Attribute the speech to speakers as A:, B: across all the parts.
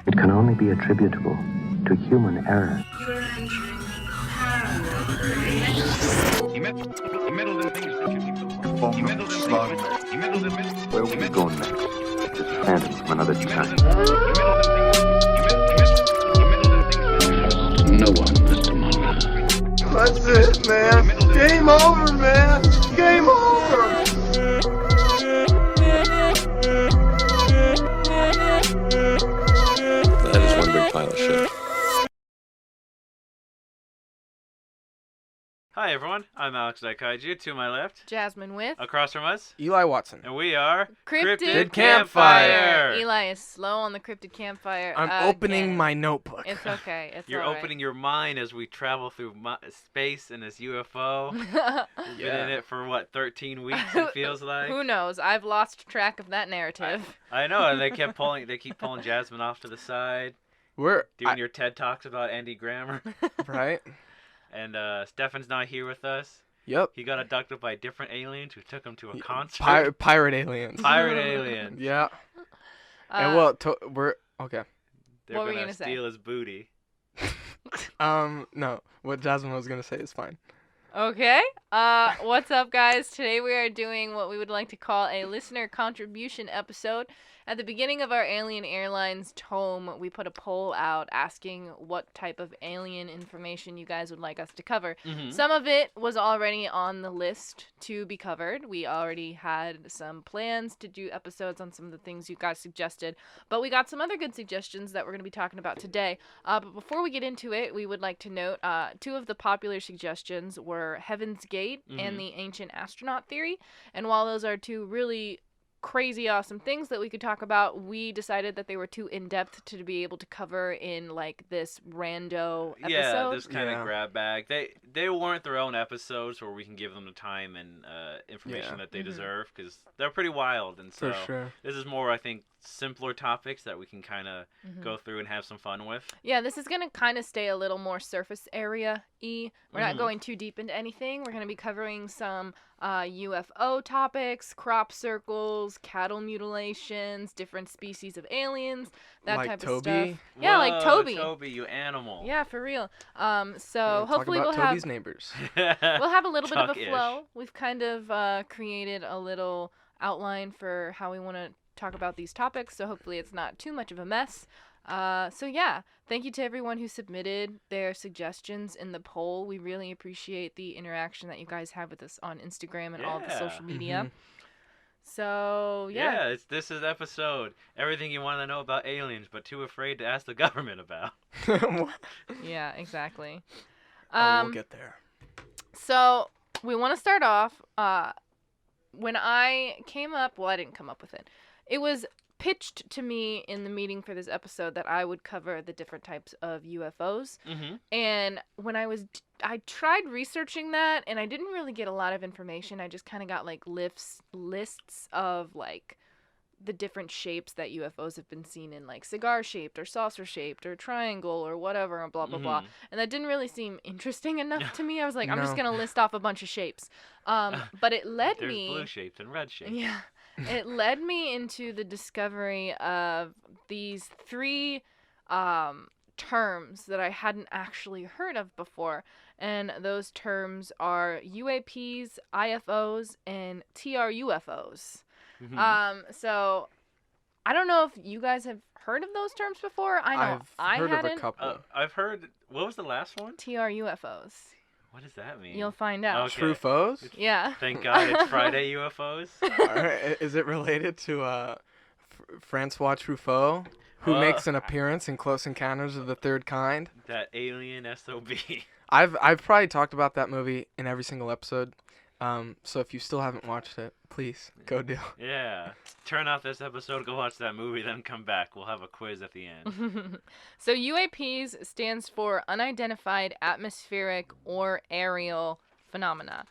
A: It can only be attributable to human error.
B: You're entering paranormal.
C: He meddled in things that you keep so far. He meddled in things. He meddled in things.
A: Where will we go next? It's a phantom from another time.
C: No one, Mr. Mulder.
D: That's it, man. Game over, man. Game over.
E: That is one big pile of shit.
F: Hi everyone, I'm Alex Daikaiju, to my left.
G: Jasmine with
F: Across from us.
D: Eli Watson.
F: And we are...
G: Cryptid
D: Campfire.
G: Eli is slow on the Cryptid Campfire.
D: I'm opening my notebook.
G: It's okay. It's
F: You're
G: all right.
F: opening your mind as we travel through space in this UFO. We've been in it for, 13 weeks it feels like?
G: Who knows? I've lost track of that narrative.
F: I know, and they keep pulling Jasmine off to the side. Doing your TED Talks about Andy Grammer.
D: Right?
F: And Stefan's not here with us.
D: Yep.
F: He got abducted by different aliens who took him to a concert.
D: Pirate aliens.
F: Pirate aliens.
D: Yeah. And we're okay.
F: They're
G: What were you
F: gonna
G: gonna say?
F: steal his booty.
D: No. What Jasmine was gonna say is fine.
G: Okay. What's up, guys? Today we are doing what we would like to call a listener contribution episode. At the beginning of our Alien Airlines tome, we put a poll out asking what type of alien information you guys would like us to cover.
F: Mm-hmm.
G: Some of it was already on the list to be covered. We already had some plans to do episodes on some of the things you guys suggested, but we got some other good suggestions that we're going to be talking about today. But before we get into it, we would like to note two of the popular suggestions were Heaven's Gate and the Ancient Astronaut Theory. And while those are two really crazy awesome things that we could talk about, we decided that they were too in-depth to be able to cover in like this rando episode.
F: Yeah, this kind of grab bag. They weren't their own episodes where we can give them the time and information that they deserve, because they're pretty wild, and so
D: For sure.
F: this is more, I think, simpler topics that we can kind of go through and have some fun with.
G: Yeah, this is going to kind of stay a little more surface area-y. We're not going too deep into anything. We're going to be covering some UFO topics, crop circles, cattle mutilations, different species of aliens, that
D: Like
G: type
D: Toby?
G: of stuff. Yeah, like
F: Whoa,
G: Toby.
F: Toby, you animal.
G: Yeah, for real. So
D: Talk
G: hopefully
D: about
G: we'll
D: Toby's
G: have
D: neighbors.
G: we'll have a little bit of a
F: Tuck-ish.
G: flow. We've kind of created a little outline for how we want to talk about these topics, so hopefully it's not too much of a mess. So yeah, thank you to everyone who submitted their suggestions in the poll. We really appreciate the interaction that you guys have with us on Instagram and all of the social media. So yeah.
F: This is episode everything you want to know about aliens, but too afraid to ask the government about.
G: Yeah, exactly.
D: We'll get there.
G: So we want to start off. When I came up, well, I didn't come up with it. It was pitched to me in the meeting for this episode that I would cover the different types of UFOs. And when I tried researching that, and I didn't really get a lot of information. I just kind of got like lists of like the different shapes that UFOs have been seen in, like cigar shaped or saucer shaped or triangle or whatever, and blah blah blah. And that didn't really seem interesting enough to me. I was like, I'm just gonna list off a bunch of shapes. But it led
F: There's
G: me.
F: blue shaped and red shaped.
G: Yeah. It led me into the discovery of these three terms that I hadn't actually heard of before. And those terms are UAPs, IFOs, and TRUFOs. So I don't know if you guys have heard of those terms before. I know I
D: heard
G: hadn't.
D: of a couple.
F: I've heard. What was the last one?
G: TRUFOs.
F: What does that mean?
G: You'll find out.
F: Okay.
D: True foes?
G: Yeah.
F: Thank God it's Friday UFOs.
D: Is it related to Francois Truffaut, who makes an appearance in Close Encounters of the Third Kind?
F: That alien SOB.
D: I've probably talked about that movie in every single episode. So if you still haven't watched it, please go do.
F: Yeah. Turn off this episode, go watch that movie, then come back. We'll have a quiz at the end.
G: So UAPs stands for Unidentified Atmospheric or Aerial Phenomena.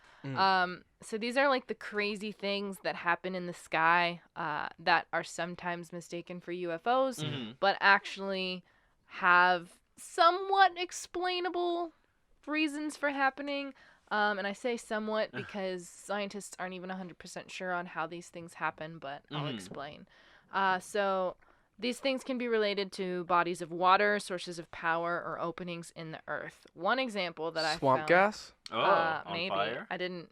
G: So these are like the crazy things that happen in the sky that are sometimes mistaken for UFOs, but actually have somewhat explainable reasons for happening. And I say somewhat because scientists aren't even 100% sure on how these things happen, but I'll explain. So These things can be related to bodies of water, sources of power, or openings in the earth. One example that I
D: Swamp
G: found,
D: gas?
F: On
G: maybe
F: fire?
G: I didn't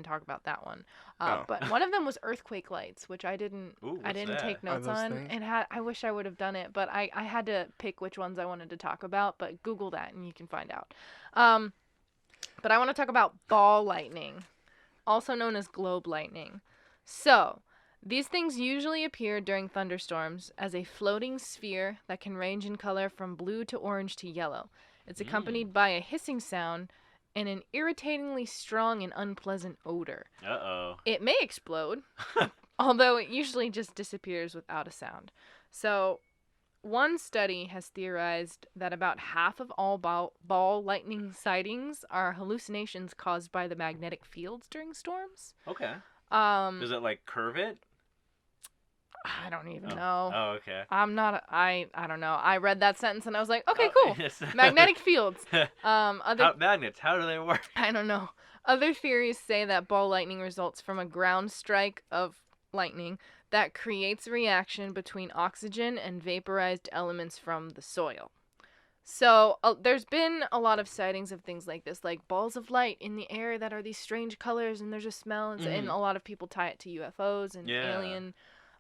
G: talk about that one.
D: Oh.
G: But one of them was earthquake lights, which I didn't
F: Ooh, what's that?
G: take notes
D: those
G: on.
D: things?
G: And I wish I would have done it, but I had to pick which ones I wanted to talk about. But Google that and you can find out. But I want to talk about ball lightning, also known as globe lightning. So, these things usually appear during thunderstorms as a floating sphere that can range in color from blue to orange to yellow. It's accompanied by a hissing sound and an irritatingly strong and unpleasant odor.
F: Uh-oh.
G: It may explode, although it usually just disappears without a sound. So, one study has theorized that about half of all ball lightning sightings are hallucinations caused by the magnetic fields during storms.
F: Okay.
G: Um,
F: Does it, like, curve it?
G: I don't even know.
F: Oh, okay.
G: I don't know. I read that sentence and I was like, okay,
F: Oh,
G: cool.
F: yes.
G: Magnetic fields.
F: Magnets, how do they work?
G: I don't know. Other theories say that ball lightning results from a ground strike of lightning that creates a reaction between oxygen and vaporized elements from the soil. So there's been a lot of sightings of things like this, like balls of light in the air that are these strange colors and there's a smell, and a lot of people tie it to UFOs and alien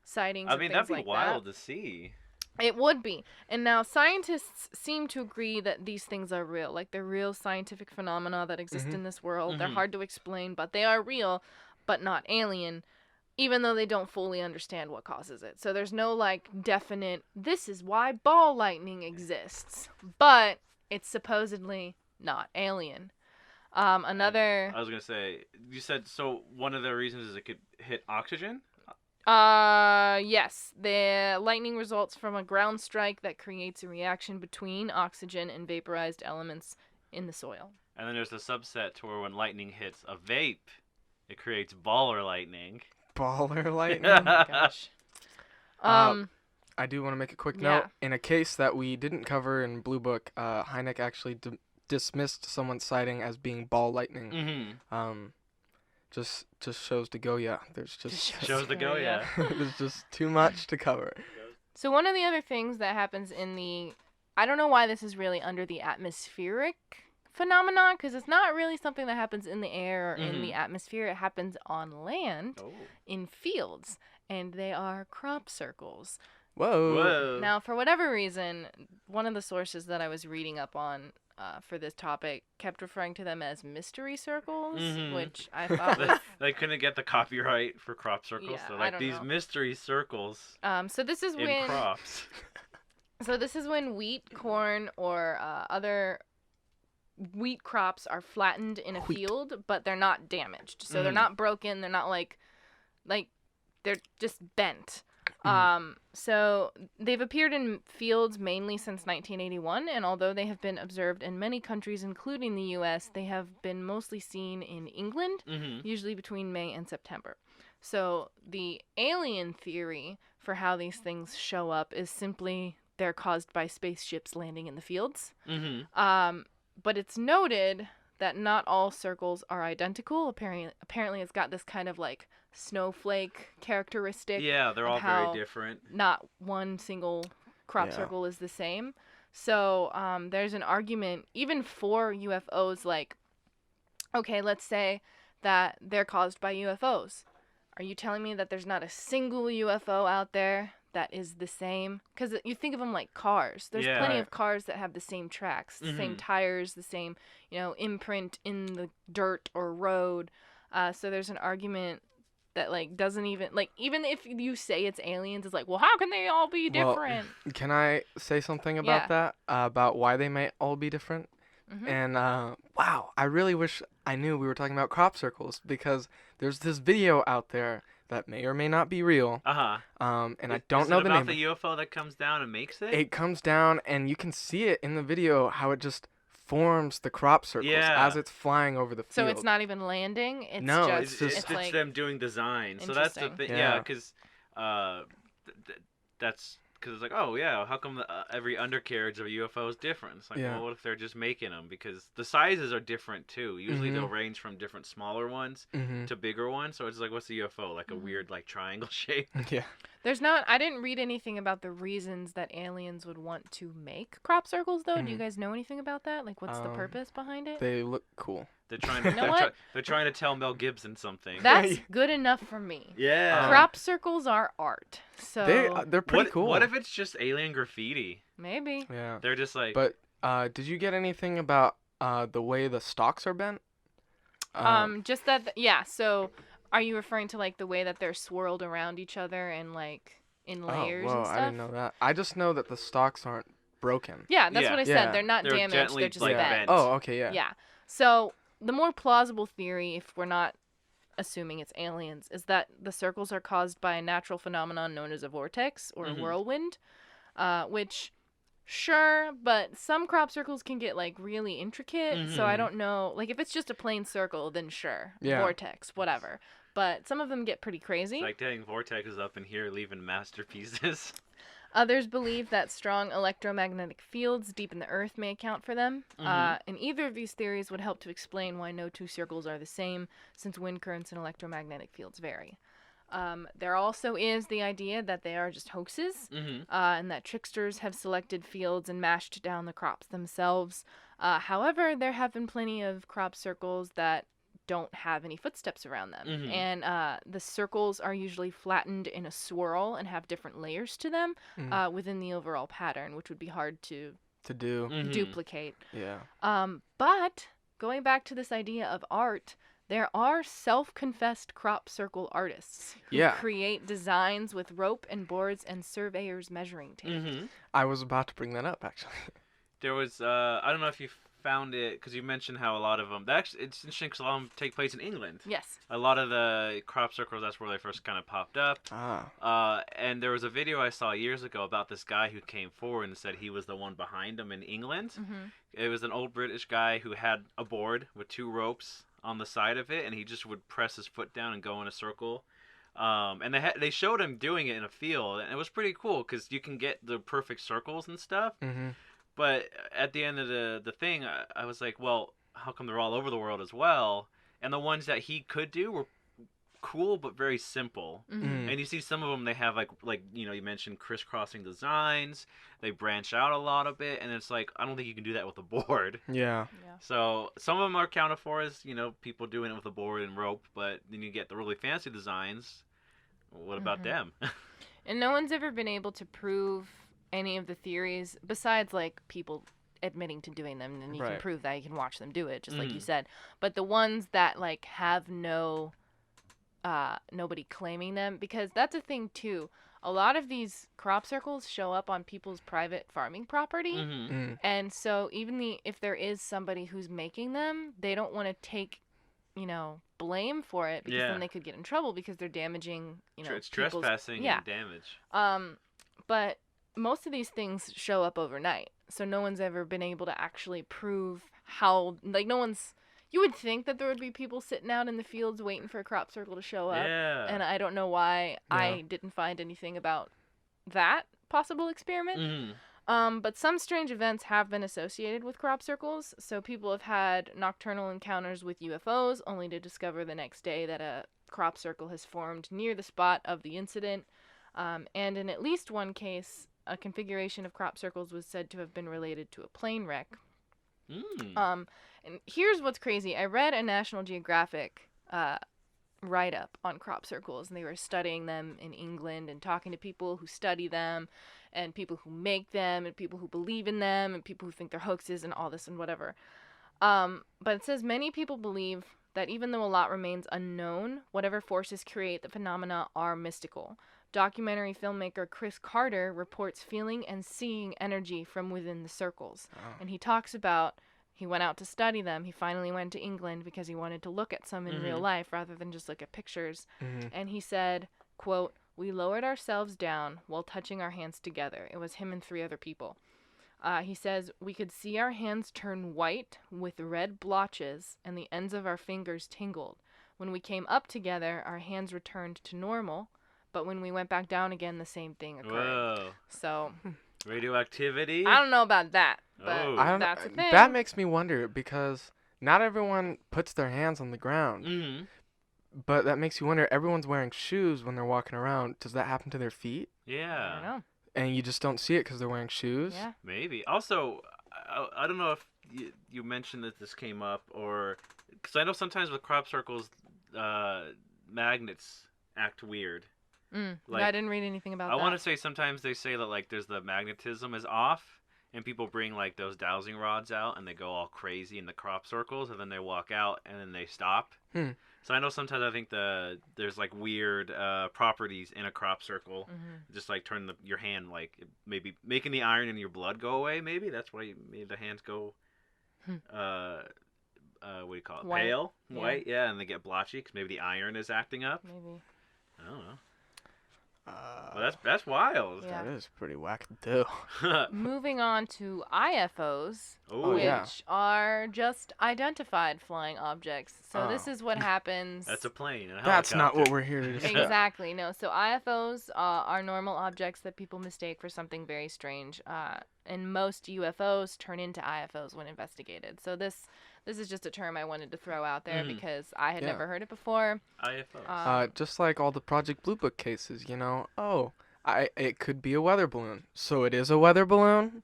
G: sightings.
F: I mean, that'd be
G: like
F: wild to see.
G: It would be. And now scientists seem to agree that these things are real. Like, they're real scientific phenomena that exist in this world. They're hard to explain, but they are real, but not alien, even though they don't fully understand what causes it. So there's no, like, definite, this is why ball lightning exists. But it's supposedly not alien.
F: I was going to say, you said, so one of the reasons is it could hit oxygen?
G: Yes. The lightning results from a ground strike that creates a reaction between oxygen and vaporized elements in the soil.
F: And then there's a subset to where when lightning hits a vape, it creates baller lightning.
D: Baller lightning?
G: Oh my gosh.
D: I do want to make a quick
G: Yeah.
D: note. In a case that we didn't cover in Blue Book, Hynek actually dismissed someone's sighting as being ball lightning.
F: Mm-hmm.
D: Just shows to go, yeah. There's just
F: Shows to go, yeah.
D: there's just too much to cover.
G: So one of the other things that happens in the, I don't know why this is really under the atmospheric phenomenon, because it's not really something that happens in the air or in the atmosphere. It happens on land, in fields, and they are crop circles.
D: Whoa.
G: Now, for whatever reason, one of the sources that I was reading up on for this topic kept referring to them as mystery circles, which I thought was...
F: They couldn't get the copyright for crop circles.
G: Yeah,
F: They're
G: I
F: like,
G: don't
F: these
G: know.
F: mystery circles
G: So this is
F: in
G: when...
F: crops.
G: So this is when wheat, corn, or other wheat crops are flattened in a field, but they're not damaged. So they're not broken. They're not like they're just bent. So they've appeared in fields mainly since 1981, and although they have been observed in many countries, including the U.S., they have been mostly seen in England, usually between May and September. So the alien theory for how these things show up is simply they're caused by spaceships landing in the fields. But it's noted that not all circles are identical. Apparently it's got this kind of like snowflake characteristic.
F: Yeah, they're all very different.
G: Not one single crop circle is the same. So there's an argument even for UFOs, like, okay, let's say that they're caused by UFOs. Are you telling me that there's not a single UFO out there that is the same? Because you think of them like cars. There's plenty of cars that have the same tracks, the same tires, the same, imprint in the dirt or road. So there's an argument that like doesn't even like, even if you say it's aliens, it's like, well, how can they all be different?
D: Well, can I say something about that? About why they may all be different? And wow, I really wish I knew we were talking about crop circles, because there's this video out there that may or may not be real. And I don't know the name.
F: Is it about the UFO that comes down and makes it?
D: It comes down, and you can see it in the video how it just forms the crop circles as it's flying over the field.
G: So it's not even landing. It's
D: no,
G: just,
F: it's
G: like
F: them doing design. So that's the thing. Yeah, because that's because it's like, oh yeah, how come every undercarriage of a UFO is different? It's like, well, what if they're just making them? Because the sizes are different too. Usually they'll range from different smaller ones to bigger ones. So it's like, what's a UFO? Like a weird like triangle shape.
D: Yeah.
G: There's not. I didn't read anything about the reasons that aliens would want to make crop circles, though. Do you guys know anything about that? Like, what's the purpose behind it?
D: They look cool.
F: They're trying to.
G: You know what?
F: They're trying to tell Mel Gibson something.
G: That's good enough for me.
F: Yeah.
G: Crop circles are art, so
D: They're pretty cool.
F: What if it's just alien graffiti?
G: maybe.
D: Yeah.
F: They're just like.
D: But did you get anything about the way the stalks are bent?
G: Just that. Yeah. So, are you referring to like the way that they're swirled around each other and like in layers
D: whoa,
G: and stuff?
D: I didn't know that. I just know that the stalks aren't broken.
G: Yeah, that's
F: Yeah.
G: what I
D: Yeah.
G: said. They're not
F: They're
G: damaged.
F: gently,
G: They're just
F: like,
G: bent.
F: bent.
D: Oh, okay, yeah.
G: Yeah. So the more plausible theory, if we're not assuming it's aliens, is that the circles are caused by a natural phenomenon known as a vortex or a whirlwind, which, sure, but some crop circles can get like really intricate. So I don't know. Like if it's just a plain circle, then sure,
D: Yeah.
G: vortex, whatever. But some of them get pretty crazy.
F: It's like dang, Vortex is up in here leaving masterpieces.
G: Others believe that strong electromagnetic fields deep in the earth may account for them. And either of these theories would help to explain why no two circles are the same, since wind currents and electromagnetic fields vary. There also is the idea that they are just hoaxes, and that tricksters have selected fields and mashed down the crops themselves. However, there have been plenty of crop circles that don't have any footsteps around them. And the circles are usually flattened in a swirl and have different layers to them within the overall pattern, which would be hard to
D: do.
G: duplicate.
D: Yeah.
G: But going back to this idea of art, there are self-confessed crop circle artists who
D: Yeah.
G: create designs with rope and boards and surveyor's measuring tape.
D: I was about to bring that up, actually.
F: There was I don't know if you found it because you mentioned how a lot of them. Actually, it's interesting because a lot of them take place in England.
G: Yes.
F: A lot of the crop circles, that's where they first kind of popped up. And there was a video I saw years ago about this guy who came forward and said he was the one behind them in England. It was an old British guy who had a board with 2 ropes on the side of it, and he just would press his foot down and go in a circle. And they showed him doing it in a field, and it was pretty cool because you can get the perfect circles and stuff. But at the end of the thing, I was like, well, how come they're all over the world as well? And the ones that he could do were cool but very simple. And you see some of them, they have like you know, you mentioned crisscrossing designs. They branch out a lot a bit, and it's like, I don't think you can do that with a board.
D: Yeah.
F: So some of them are accounted for as, you know, people doing it with a board and rope, but then you get the really fancy designs. What about them?
G: And no one's ever been able to prove any of the theories besides like people admitting to doing them, and you can prove that, you can watch them do it, just like you said. But the ones that like have nobody claiming them, because that's a thing too. A lot of these crop circles show up on people's private farming property, and so even if there is somebody who's making them, they don't want to take, you know, blame for it, because then they could get in trouble because they're damaging, you know,
F: it's trespassing and damage.
G: But most of these things show up overnight, so no one's ever been able to actually prove how, like, you would think that there would be people sitting out in the fields waiting for a crop circle to show up. And I don't know why I didn't find anything about that possible experiment. But some strange events have been associated with crop circles. So people have had nocturnal encounters with UFOs, only to discover the next day that a crop circle has formed near the spot of the incident. And in at least one case, a configuration of crop circles was said to have been related to a plane wreck. And here's what's crazy. I read a National Geographic write-up on crop circles, and they were studying them in England and talking to people who study them and people who make them and people who believe in them and people who think they're hoaxes and all this and whatever. But it says many people believe that even though a lot remains unknown, whatever forces create the phenomena are mystical. Documentary filmmaker Chris Carter reports feeling and seeing energy from within the circles. And he talks about he went out to study them. He finally went to England because he wanted to look at some in real life rather than just look at pictures. And he said, quote, "We lowered ourselves down while touching our hands together." It was him and 3 other people. He says, "We could see our hands turn white with red blotches and the ends of our fingers tingled. When we came up together, our hands returned to normal. But when we went back down again, the same thing occurred."
F: Whoa.
G: So
F: Radioactivity?
G: I don't know about that, but
F: Oh.
G: that's a thing.
D: That makes me wonder, because not everyone puts their hands on the ground. But that makes you wonder, everyone's wearing shoes when they're walking around. Does that happen to their feet?
F: Yeah.
G: I don't know.
D: And you just don't see it because they're wearing shoes?
G: Yeah.
F: Maybe. Also, I don't know if you mentioned that this came up, or because I know sometimes with crop circles, magnets act weird.
G: Like, I didn't read anything about that.
F: I want to say sometimes they say that like there's the magnetism is off, and people bring like those dowsing rods out and they go all crazy in the crop circles, and then they walk out and then they stop. So I know sometimes I think there's like weird properties in a crop circle, just like turn your hand, like maybe making the iron in your blood go away. Maybe that's why made the hands go, what do you call it?
G: White.
F: Pale, white, yeah, and they get blotchy because maybe the iron is acting up.
G: Maybe.
F: I don't know. Well, that's wild.
G: Yeah.
D: That is pretty wackadoo.
G: Moving on to IFOs,
F: Ooh.
G: which are just identified flying objects. So this is what happens.
F: That's a plane. And a
D: That's not
F: helicopter.
D: what we're here to discuss.
G: Exactly. No. So IFOs are normal objects that people mistake for something very strange. And most UFOs turn into IFOs when investigated. So this is just a term I wanted to throw out there because I had never heard it before.
F: IFOs.
D: Just like all the Project Blue Book cases, you know. Oh, it could be a weather balloon. So it is a weather balloon?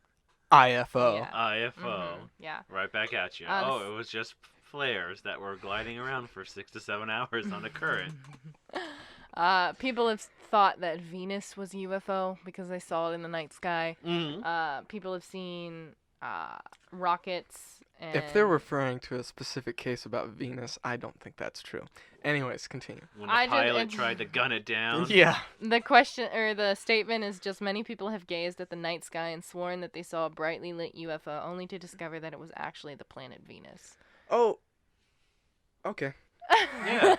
D: IFO.
G: Yeah.
F: IFO.
G: Yeah.
F: Right back at you. It was just flares that were gliding around for 6 to 7 hours on a current.
G: People have thought that Venus was a UFO because they saw it in the night sky. People have seen rockets. And
D: If they're referring to a specific case about Venus, I don't think that's true. Anyways, continue.
F: When the pilot tried to gun it down.
D: Yeah.
G: The question or the statement is just many people have gazed at the night sky and sworn that they saw a brightly lit UFO only to discover that it was actually the planet Venus.
D: Oh. Okay.
F: Yeah.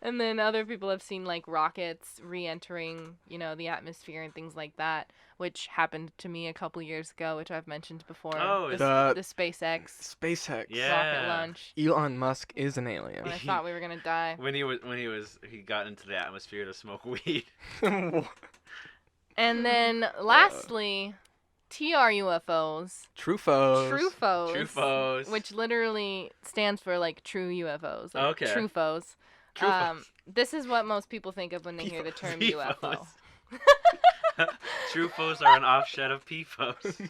G: And then other people have seen like rockets re-entering, the atmosphere and things like that, which happened to me a couple years ago, which I've mentioned before.
F: Oh,
G: the SpaceX
D: SpaceX.
G: rocket launch.
D: Elon Musk is an alien.
G: When I thought we were gonna die.
F: When he got into the atmosphere to smoke weed.
G: And then lastly, TR UFOs.
D: Trufos.
F: Trufos.
G: Which literally stands for like true UFOs. Like
F: Okay.
G: Trufos.
F: Trufos.
G: This is what most people think of when they hear the term UFO.
F: Trufos are an offshoot of PFOs.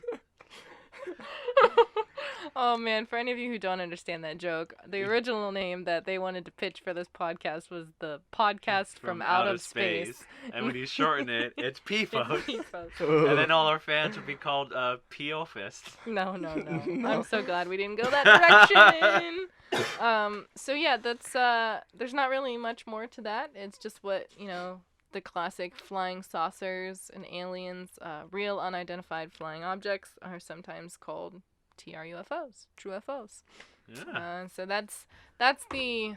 G: Oh man, for any of you who don't understand that joke, the original name that they wanted to pitch for this podcast was the podcast from out of space.
F: And when you shorten it, it's PFOs.
G: PFOs.
F: And then all our fans would be called PO-fists.
G: No. I'm so glad we didn't go that direction. So yeah, that's there's not really much more to that. It's just what, the classic flying saucers and aliens, real unidentified flying objects are sometimes called TR UFOs, true UFOs.
F: Yeah.
G: So that's the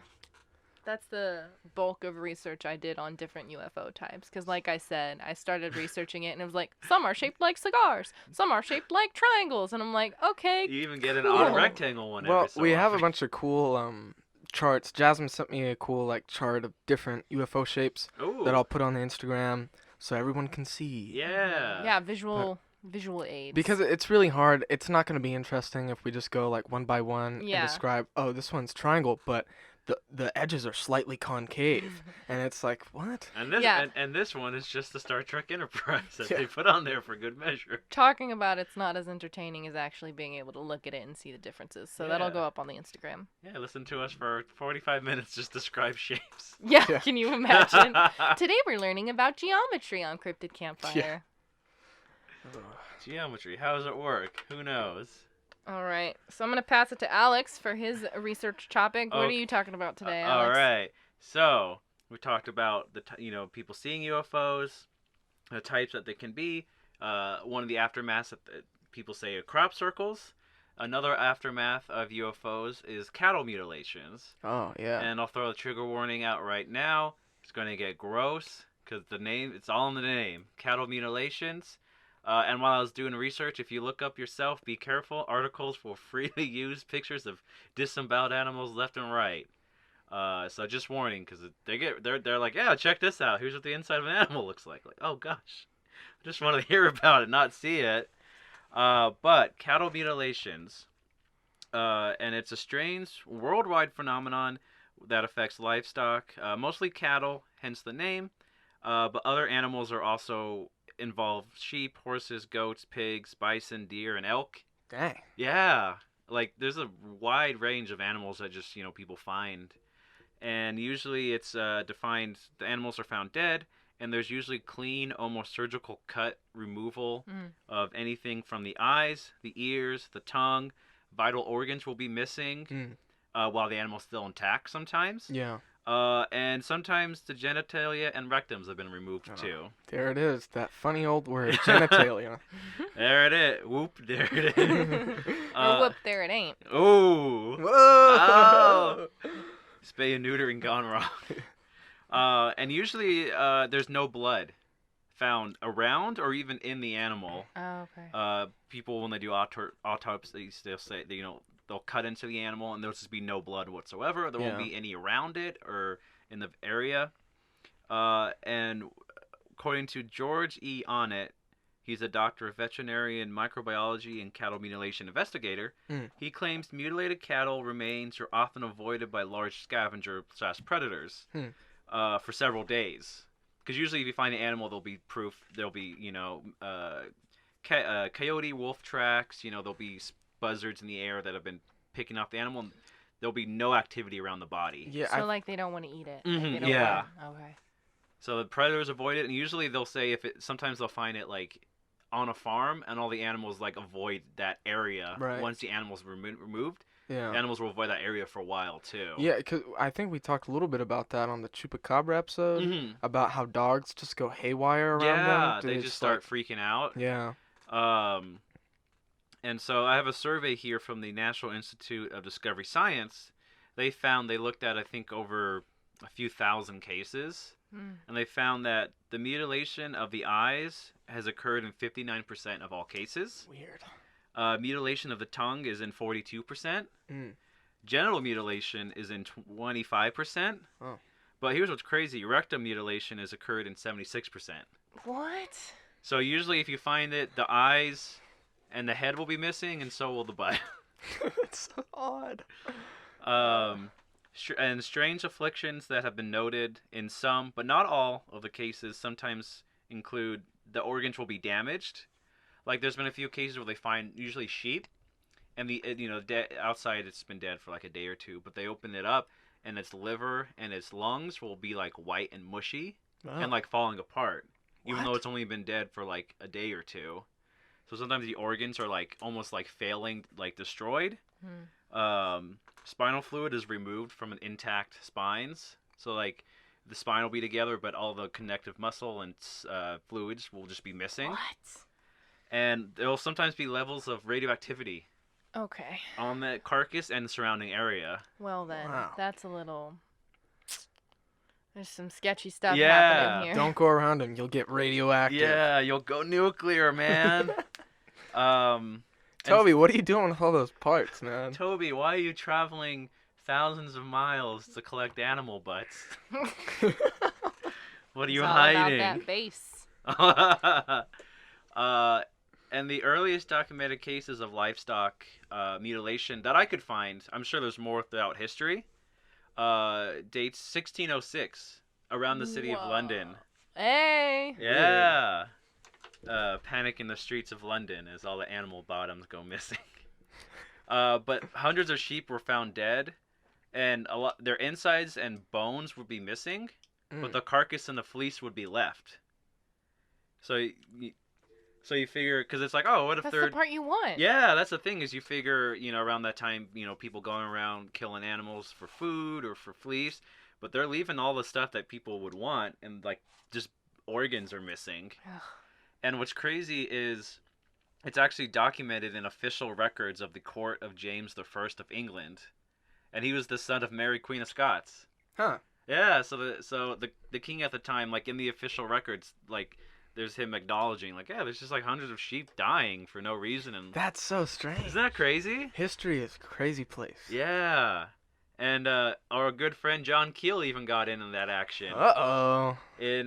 G: bulk of research I did on different UFO types. Because like I said, I started researching it and it was like, some are shaped like cigars, some are shaped like triangles. And I'm like, okay,
F: You even get an
G: cool.
F: odd rectangle one.
D: Well,
F: every so
D: we have a
F: often.
D: bunch of cool charts. Jasmine sent me a cool chart of different UFO shapes
F: Ooh.
D: that I'll put on the Instagram so everyone can see.
F: Yeah.
G: Yeah, visual aids.
D: Because it's really hard. It's not going to be interesting if we just go one by one
G: Yeah.
D: and describe, oh, this one's triangle, but the edges are slightly concave. And it's like, what?
F: And this
G: Yeah.
F: and this one is just the Star Trek Enterprise that
D: Yeah.
F: they put on there for good measure.
G: Talking about it's not as entertaining as actually being able to look at it and see the differences. So that'll
F: Yeah.
G: go up on the Instagram.
F: Yeah, listen to us for 45 minutes just describe shapes.
G: Yeah,
D: Yeah.
G: can you imagine? Today we're learning about geometry on Cryptid Campfire.
F: Geometry, how does it work? Who knows?
G: All right, so I'm going to pass it to Alex for his research topic. What are
F: Okay.
G: you talking about today,
F: All
G: Alex?
F: right. So, we talked about people seeing UFOs, the types that they can be. One of the aftermaths that people say are crop circles. Another aftermath of UFOs is cattle mutilations.
D: Oh, yeah.
F: And I'll throw the trigger warning out right now. It's going to get gross because it's all in the name. Cattle mutilations. And while I was doing research, if you look up yourself, be careful. Articles will freely use pictures of disemboweled animals left and right. So just warning, because they're like, yeah, check this out. Here's what the inside of an animal looks like. Like, oh gosh, I just want to hear about it, not see it. But cattle mutilations, and it's a strange worldwide phenomenon that affects livestock, mostly cattle, hence the name. But other animals are also involved: sheep, horses, goats, pigs, bison, deer, and elk.
D: Dang.
F: Yeah, like there's a wide range of animals that just people find, and usually it's defined. The animals are found dead, and there's usually clean, almost surgical cut removal of anything from the eyes, the ears, the tongue. Vital organs will be missing while the animal's still intact sometimes.
D: Yeah.
F: And sometimes the genitalia and rectums have been removed too.
D: There it is, that funny old word, genitalia.
F: There it is. Whoop, there it is.
G: Or whoop, there it ain't.
F: Ooh.
D: Whoa!
F: Oh. Spay and neutering gone wrong. And usually there's no blood found around or even in the animal.
G: Oh, okay.
F: People, when they do autopsies, they'll say, they'll cut into the animal and there'll just be no blood whatsoever. There won't be any around it or in the area. And according to George E. Onnett, he's a doctor of veterinarian microbiology and cattle mutilation investigator. He claims mutilated cattle remains are often avoided by large scavenger/predators for several days. Because usually if you find an animal, there'll be proof. There'll be, coyote, wolf tracks. There'll be buzzards in the air that have been picking off the animal. And there'll be no activity around the body.
G: Yeah. So like they don't want to eat it.
F: Mm-hmm,
G: they don't
F: yeah.
G: Okay.
F: So the predators avoid it, and usually they'll say sometimes they'll find it like on a farm, and all the animals like avoid that area.
D: Right.
F: Once the animals removed.
D: Yeah.
F: The animals will avoid that area for a while too.
D: Yeah, because I think we talked a little bit about that on the Chupacabra episode, about how dogs just go haywire around them.
F: Yeah, they just start freaking out.
D: Yeah.
F: And so I have a survey here from the National Institute of Discovery Science. They looked at, I think, over a few thousand cases, and they found that the mutilation of the eyes has occurred in 59% of all cases.
D: Weird.
F: Mutilation of the tongue is in 42%. Genital mutilation is in 25%.
D: Oh.
F: But here's what's crazy. Rectum mutilation has occurred in 76%.
G: What?
F: So usually if you find it, the eyes and the head will be missing, and so will the butt.
D: That's so odd.
F: And strange afflictions that have been noted in some, but not all, of the cases sometimes include the organs will be damaged. Like there's been a few cases where they find usually sheep, and outside it's been dead for like a day or two, but they open it up and its liver and its lungs will be like white and mushy and like falling apart, even though it's only been dead for like a day or two. So sometimes the organs are like almost like failing, like destroyed. Spinal fluid is removed from an intact spines. So like the spine will be together, but all the connective muscle and fluids will just be missing.
G: What?
F: And there will sometimes be levels of radioactivity.
G: Okay.
F: On the carcass and the surrounding area.
G: Well then,
D: Wow.
G: that's a little... There's some sketchy stuff happening here.
D: Don't go around them. You'll get radioactive.
F: Yeah, you'll go nuclear, man.
D: Toby, what are you doing with all those parts, man?
F: Toby, why are you traveling thousands of miles to collect animal butts? What are you
G: it's all
F: hiding?
G: about that base.
F: And the earliest documented cases of livestock mutilation that I could find, I'm sure there's more throughout history, dates 1606, around the city of London.
G: Hey!
F: Yeah. Panic in the streets of London as all the animal bottoms go missing. But hundreds of sheep were found dead, and their insides and bones would be missing, but the carcass and the fleece would be left. So you figure, because it's like, oh, what if
G: That's
F: they're...
G: the part you want.
F: Yeah, that's the thing, is you figure, around that time, people going around killing animals for food or for fleece, but they're leaving all the stuff that people would want, and, like, just organs are missing.
G: Ugh.
F: And what's crazy is it's actually documented in official records of the court of James I of England, and he was the son of Mary, Queen of Scots.
D: Huh.
F: Yeah, so the king at the time, like, in the official records, like, there's him acknowledging, like, yeah, there's just like hundreds of sheep dying for no reason, and
D: That's so strange.
F: isn't that crazy?
D: History is a crazy place.
F: Yeah, and our good friend John Keel even got in on that action.
D: Uh-oh.
F: In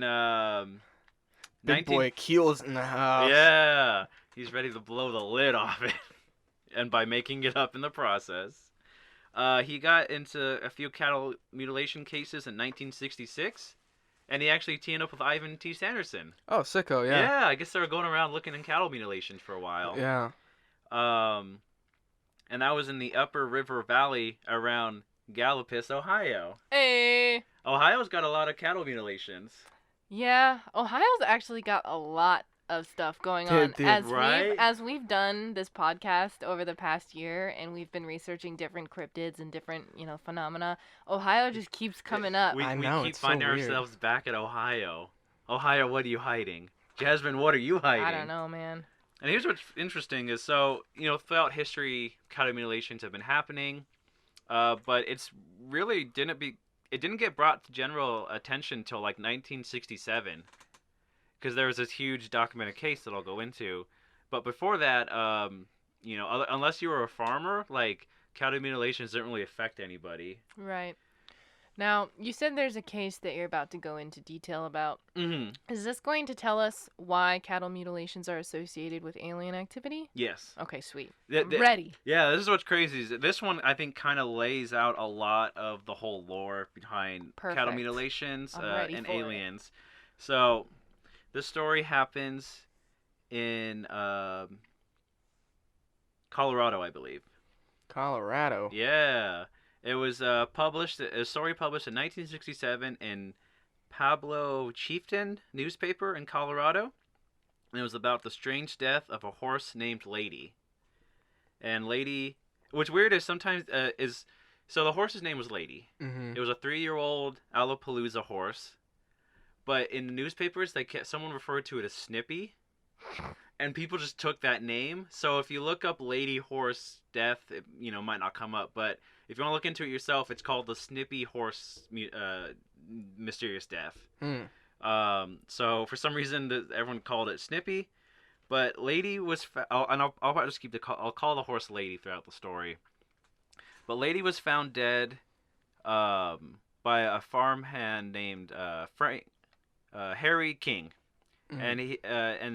D: Big boy Keel's in the house.
F: Yeah, he's ready to blow the lid off it, and by making it up in the process. He got into a few cattle mutilation cases in 1966, and he actually teamed up with Ivan T. Sanderson.
D: Oh, sicko, yeah.
F: Yeah, I guess they were going around looking in cattle mutilations for a while.
D: Yeah.
F: And that was in the Upper River Valley around Gallipolis, Ohio.
G: Hey.
F: Ohio's got a lot of cattle mutilations.
G: Yeah, Ohio's actually got a lot of stuff going on.
F: Right?
G: As we've done this podcast over the past year, and we've been researching different cryptids and different, phenomena, Ohio just keeps coming up.
F: We keep
D: it's
F: finding
D: so weird.
F: ourselves back at Ohio. Ohio, what are you hiding? Jasmine, what are you hiding?
G: I don't know, man.
F: And here's what's interesting is, throughout history, cattle mutilations have been happening, but it didn't get brought to general attention until like 1967, because there was this huge documented case that I'll go into. But before that, unless you were a farmer, like, cattle mutilations didn't really affect anybody.
G: Right. Now, you said there's a case that you're about to go into detail about.
F: Mm-hmm.
G: Is this going to tell us why cattle mutilations are associated with alien activity?
F: Yes.
G: Okay, sweet. I'm ready.
F: Yeah, this is what's crazy. Is this one, I think, kind of lays out a lot of the whole lore behind cattle mutilations and aliens. So, this story happens in Colorado, I believe.
D: Colorado?
F: Yeah. It was a story published in 1967 in Pueblo Chieftain newspaper in Colorado. And it was about the strange death of a horse named Lady. And Lady, what's weird is sometimes so the horse's name was Lady.
D: Mm-hmm.
F: It was a 3-year-old Alapalooza horse. But in the newspapers, someone referred to it as Snippy. And people just took that name. So if you look up Lady Horse Death, it might not come up. But if you want to look into it yourself, it's called the Snippy Horse Mysterious Death. So for some reason, everyone called it Snippy. But Lady was... I'll just I'll call the horse Lady throughout the story. But Lady was found dead by a farmhand named Harry King. And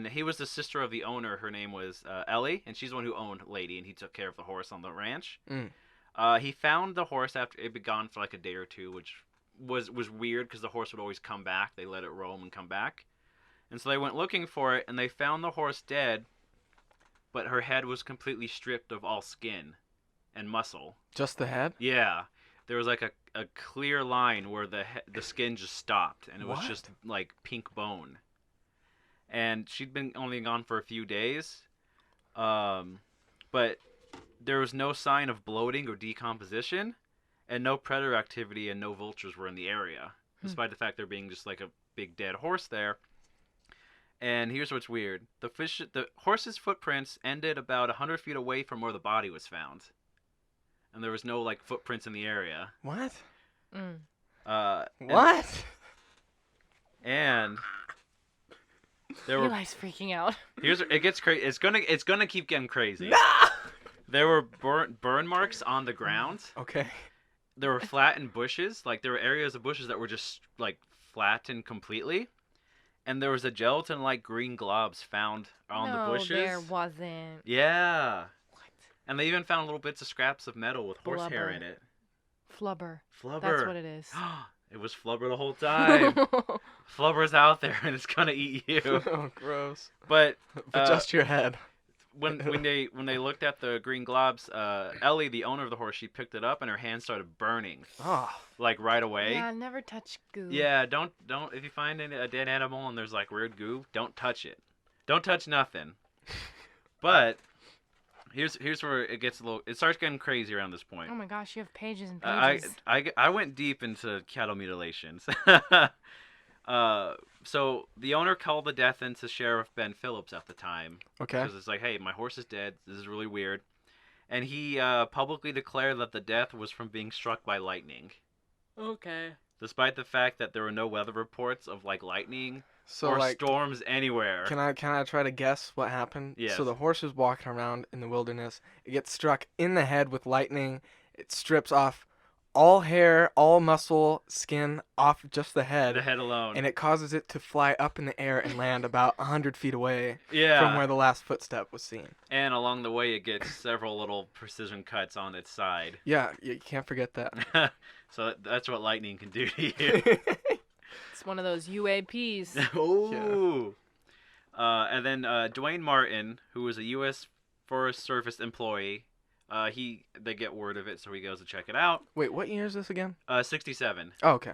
F: he was the sister of the owner. Her name was Ellie, and she's the one who owned Lady, and he took care of the horse on the ranch. He found the horse after it had been gone for like a day or two, which was weird because the horse would always come back. They let it roam and come back. And so they went looking for it, and they found the horse dead, but her head was completely stripped of all skin and muscle.
D: Just the head?
F: Yeah. There was like a clear line where the skin just stopped, and it was just like pink bone. And she'd been only gone for a few days, but there was no sign of bloating or decomposition, and no predator activity, and no vultures were in the area, despite the fact there being just like a big dead horse there. And here's what's weird: the horse's footprints ended about 100 feet away from where the body was found, and there was no like footprints in the area.
D: What?
F: What? And
G: Eli's freaking out.
F: It gets crazy. It's gonna keep getting crazy.
D: No!
F: There were burn marks on the ground.
D: Okay.
F: There were flattened bushes. Like there were areas of bushes that were just like flattened completely, and there was a gelatin-like green globs found on the bushes.
G: No, there wasn't.
F: Yeah. What? And they even found little bits of scraps of metal with horsehair in it.
G: Flubber.
F: Flubber.
G: That's what it is.
F: It was Flubber the whole time. Flubber's out there and it's gonna eat you.
D: Oh, gross.
F: But
D: just your head.
F: When they looked at the green globs, Ellie, the owner of the horse, she picked it up and her hand started burning.
D: Oh.
F: Like right away.
G: Yeah, never touch goo.
F: Yeah, don't if you find a dead animal and there's like weird goo, don't touch it. Don't touch nothing. But here's where it starts getting crazy around this point.
G: Oh my gosh, you have pages and pages.
F: I went deep into cattle mutilations. So the owner called the death into Sheriff Ben Phillips at the time.
D: Okay.
F: Because it's like, hey, my horse is dead. This is really weird. And he publicly declared that the death was from being struck by lightning.
G: Okay.
F: Despite the fact that there were no weather reports of like lightning or
D: like,
F: storms anywhere.
D: Can I try to guess what happened?
F: Yes.
D: So the horse is walking around in the wilderness. It gets struck in the head with lightning. It strips off all hair, all muscle, skin off just the head.
F: The head alone.
D: And it causes it to fly up in the air and land about 100 feet away
F: Yeah.
D: from where the last footstep was seen.
F: And along the way, it gets several little precision cuts on its side.
D: Yeah, you can't forget that.
F: So that's what lightning can do to you.
G: It's one of those UAPs.
F: Ooh. And then Dwayne Martin, who was a U.S. Forest Service employee, they get word of it, so he goes to check it out.
D: Wait, what year is this again?
F: 67.
D: Oh, okay.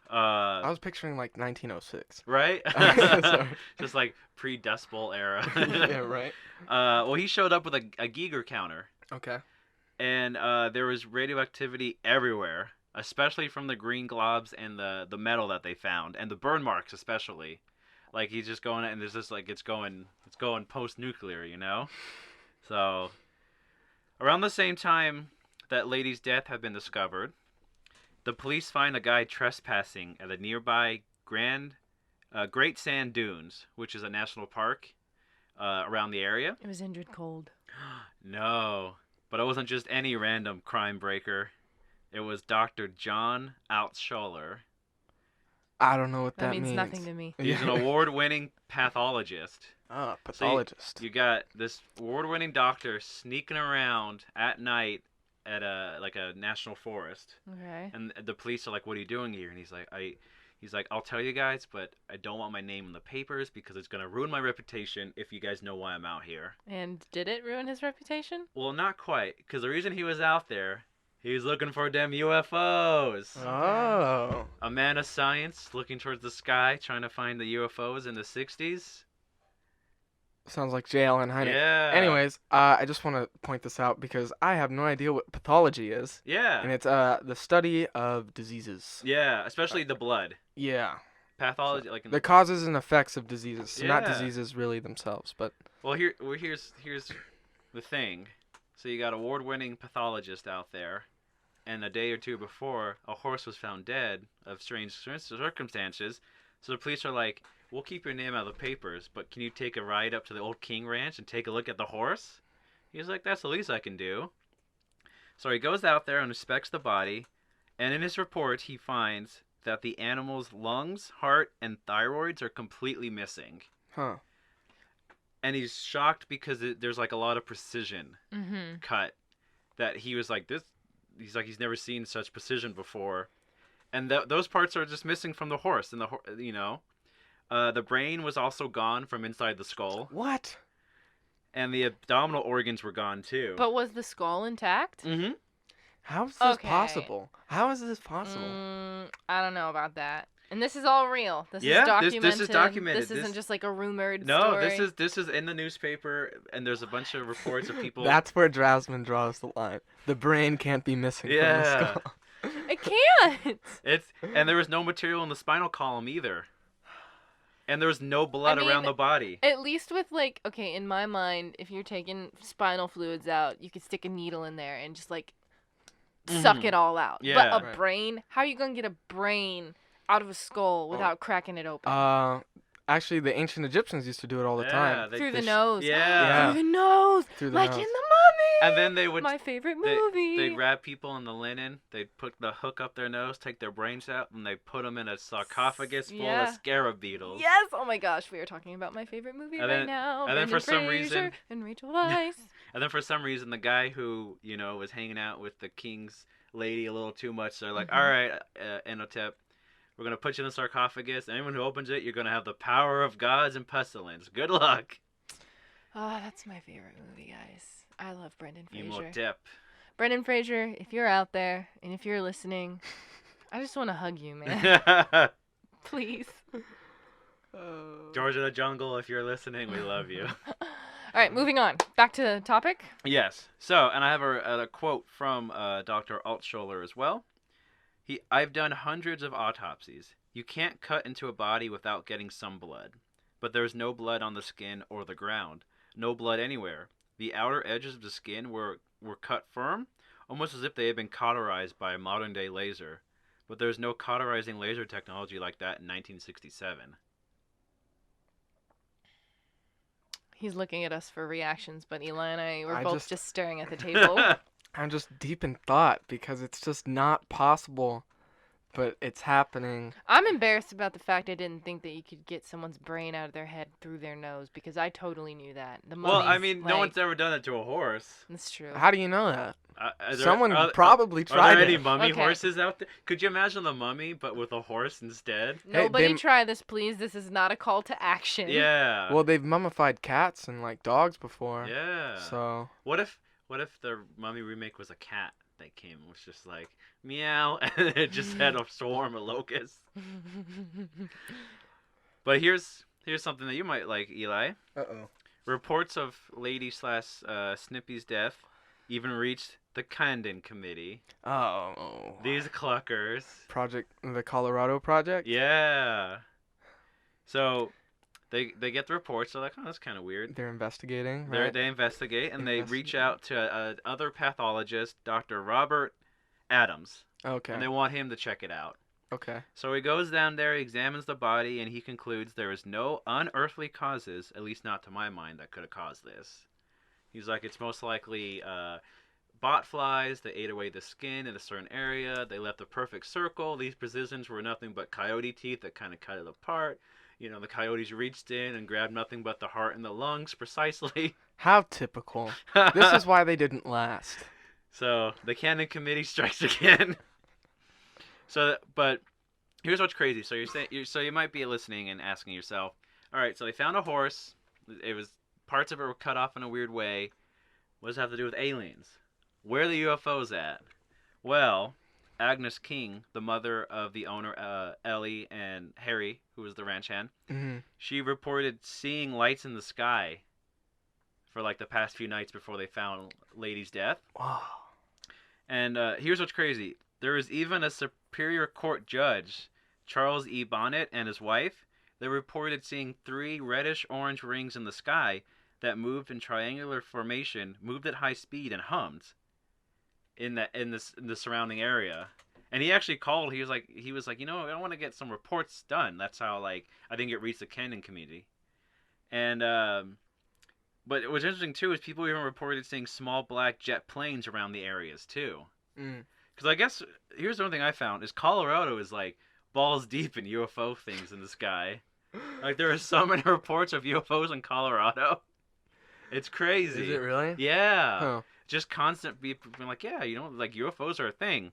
D: I
F: I
D: was picturing like 1906.
F: Right?
D: Sorry.
F: Just like pre-Dust Bowl era.
D: Yeah, right.
F: Well, he showed up with a Geiger counter,
D: Okay.
F: and there was radioactivity everywhere, especially from the green globs and the metal that they found, and the burn marks especially. Like he's just going, and there's just like it's going post-nuclear, you know. So around the same time that lady's death had been discovered, the police find a guy trespassing at a nearby Great Sand Dunes, which is a national park around the area.
G: It was injured cold.
F: No, but it wasn't just any random crime breaker. It was Dr. John Altschuler.
D: I don't know what
G: That
D: means.
G: means nothing to me.
F: He's an award-winning pathologist.
D: Ah, pathologist.
F: You got this award-winning doctor sneaking around at night at a national forest,
G: Okay.
F: and the police are like, "What are you doing here?" And he's like, "I'll tell you guys, but I don't want my name in the papers because it's gonna ruin my reputation if you guys know why I'm out here."
G: And did it ruin his reputation?
F: Well, not quite, because the reason he was out there, he was looking for them UFOs.
D: Oh.
F: A man of science looking towards the sky, trying to find the UFOs in the 60s.
D: Sounds like jail and honey.
F: Yeah.
D: Anyways, I just want to point this out because I have no idea what pathology is.
F: Yeah.
D: And it's the study of diseases.
F: Yeah, especially the blood.
D: Yeah.
F: Pathology, like in
D: The causes and effects of diseases. So not
F: Yeah.
D: diseases really themselves, but
F: Well, here's the thing. So you got award-winning pathologist out there, and a day or two before, a horse was found dead of strange circumstances. So the police are like, "We'll keep your name out of the papers, but can you take a ride up to the old King Ranch and take a look at the horse?" He's like, "That's the least I can do." So he goes out there and inspects the body, and in his report he finds that the animal's lungs, heart, and thyroids are completely missing.
D: huh.
F: And he's shocked because there's like a lot of precision
G: Mm-hmm.
F: cut that he was like this. He's like he's never seen such precision before, and those parts are just missing from the horse. And the brain was also gone from inside the skull,
D: What?
F: and the abdominal organs were gone too.
G: But was the skull intact?
F: Mm-hmm.
D: How is this
G: Okay.
D: possible? How is this possible?
G: I don't know about that. And this is all real. This
F: Yeah,
G: is
F: this
G: documented.
F: is documented.
G: This isn't
F: This-
G: just like a rumored
F: No,
G: story.
F: this is in the newspaper, and there's a bunch of reports of people.
D: That's where Drowsman draws the line. The brain can't be missing
F: Yeah.
D: from the skull.
G: It can't.
F: And there was no material in the spinal column either. And there was no blood
G: I mean,
F: around the body.
G: At least with like, okay, in my mind, if you're taking spinal fluids out, you could stick a needle in there and just like suck it all out.
F: Yeah.
G: But a
D: Right.
G: brain, how are you gonna get a brain out of a skull without cracking it open?
D: Actually, the ancient Egyptians used to do it all the time.
G: Through the
F: sh-
G: nose.
F: Yeah.
G: Through the nose.
D: Through the
G: like
D: nose.
G: in the Mummy.
F: And then they would
G: My favorite
F: they,
G: movie.
F: they'd wrap people in the linen. They'd put the hook up their nose, take their brains out, and they put them in a sarcophagus full
G: Yeah.
F: of scarab beetles.
G: Yes! Oh my gosh, we are talking about my favorite movie
F: And
G: right
F: then-
G: now.
F: and then for
G: Brendan
F: some
G: Fraser
F: reason-
G: and Rachel Weisz.
F: And then for some reason, the guy who was hanging out with the king's lady a little too much, they're like,
G: Mhm.
F: "All right, Enotep, we're gonna put you in the sarcophagus. Anyone who opens it, you're gonna have the power of gods and pestilence. Good luck."
G: Oh, that's my favorite movie, guys. I love Brendan Fraser.
F: Imhotep.
G: Brendan Fraser, if you're out there and if you're listening, I just want to hug you, man. Please.
F: George of the Jungle, if you're listening, we love you.
G: All right, moving on. Back to the topic.
F: Yes. So, and I have a quote from Dr. Altschuler as well. I've done hundreds of autopsies. You can't cut into a body without getting some blood. But there's no blood on the skin or the ground. No blood anywhere. The outer edges of the skin were cut firm, almost as if they had been cauterized by a modern-day laser. But there's no cauterizing laser technology like that in 1967.
G: He's looking at us for reactions, but Eli and I were
D: I
G: both
D: just-
G: just staring at the table.
D: I'm just deep in thought because it's just not possible, but it's happening.
G: I'm embarrassed about the fact I didn't think that you could get someone's brain out of their head through their nose because I totally knew that.
F: Well, I mean, no one's ever done that to a horse.
G: That's true.
D: How do you know that?
F: Someone
D: probably tried
F: Are there
D: it.
F: any mummy horses out there? Could you imagine the mummy, but with a horse instead?
G: Nobody try this, please. This is not a call to action.
F: Yeah.
D: Well, they've mummified cats and like dogs before.
F: Yeah.
D: So.
F: What if the mummy remake was a cat that came and was just like meow, and it just had a swarm of locusts? But here's something that you might like, Eli. Reports of Lady / Snippy's death even reached the Camden Committee.
D: Oh.
F: These cluckers.
D: The Colorado Project?
F: Yeah. So they get the reports. They're like, oh, that's kind of weird.
D: They're investigating, right?
F: They investigate, and they reach out to other pathologist, Dr. Robert Adams.
D: Okay.
F: And they want him to check it out.
D: Okay.
F: So he goes down there, he examines the body, and he concludes there is no unearthly causes, at least not to my mind, that could have caused this. He's like, it's most likely bot flies that ate away the skin in a certain area. They left a perfect circle. These precisions were nothing but coyote teeth that kind of cut it apart. You know, the coyotes reached in and grabbed nothing but the heart and the lungs precisely.
D: How typical. This is why they didn't last.
F: So the Camden Committee strikes again. But here's what's crazy. So you might be listening and asking yourself, all right, so they found a horse. It was parts of it were cut off in a weird way. What does it have to do with aliens? Where are the UFOs at? Well, Agnes King, the mother of the owner, Ellie and Harry, who was the ranch hand, she reported seeing lights in the sky for like the past few nights before they found Lady's death.
D: Wow.
F: And here's what's crazy. There was even a Superior Court judge, Charles E. Bonnet, and his wife. They reported seeing 3 reddish-orange rings in the sky that moved in triangular formation, moved at high speed, and hummed in the surrounding area. And he actually called. He was like, you know, I want to get some reports done. That's how I think it reached the Camden community. And but what's interesting too is people even reported seeing small black jet planes around the areas too. Because I guess here's one thing I found is Colorado is like balls deep in UFO things in the sky. Like there are so many reports of UFOs in Colorado. It's crazy.
D: Is it really?
F: Yeah.
D: Huh.
F: Just constant people being like, yeah, you know, like UFOs are a thing.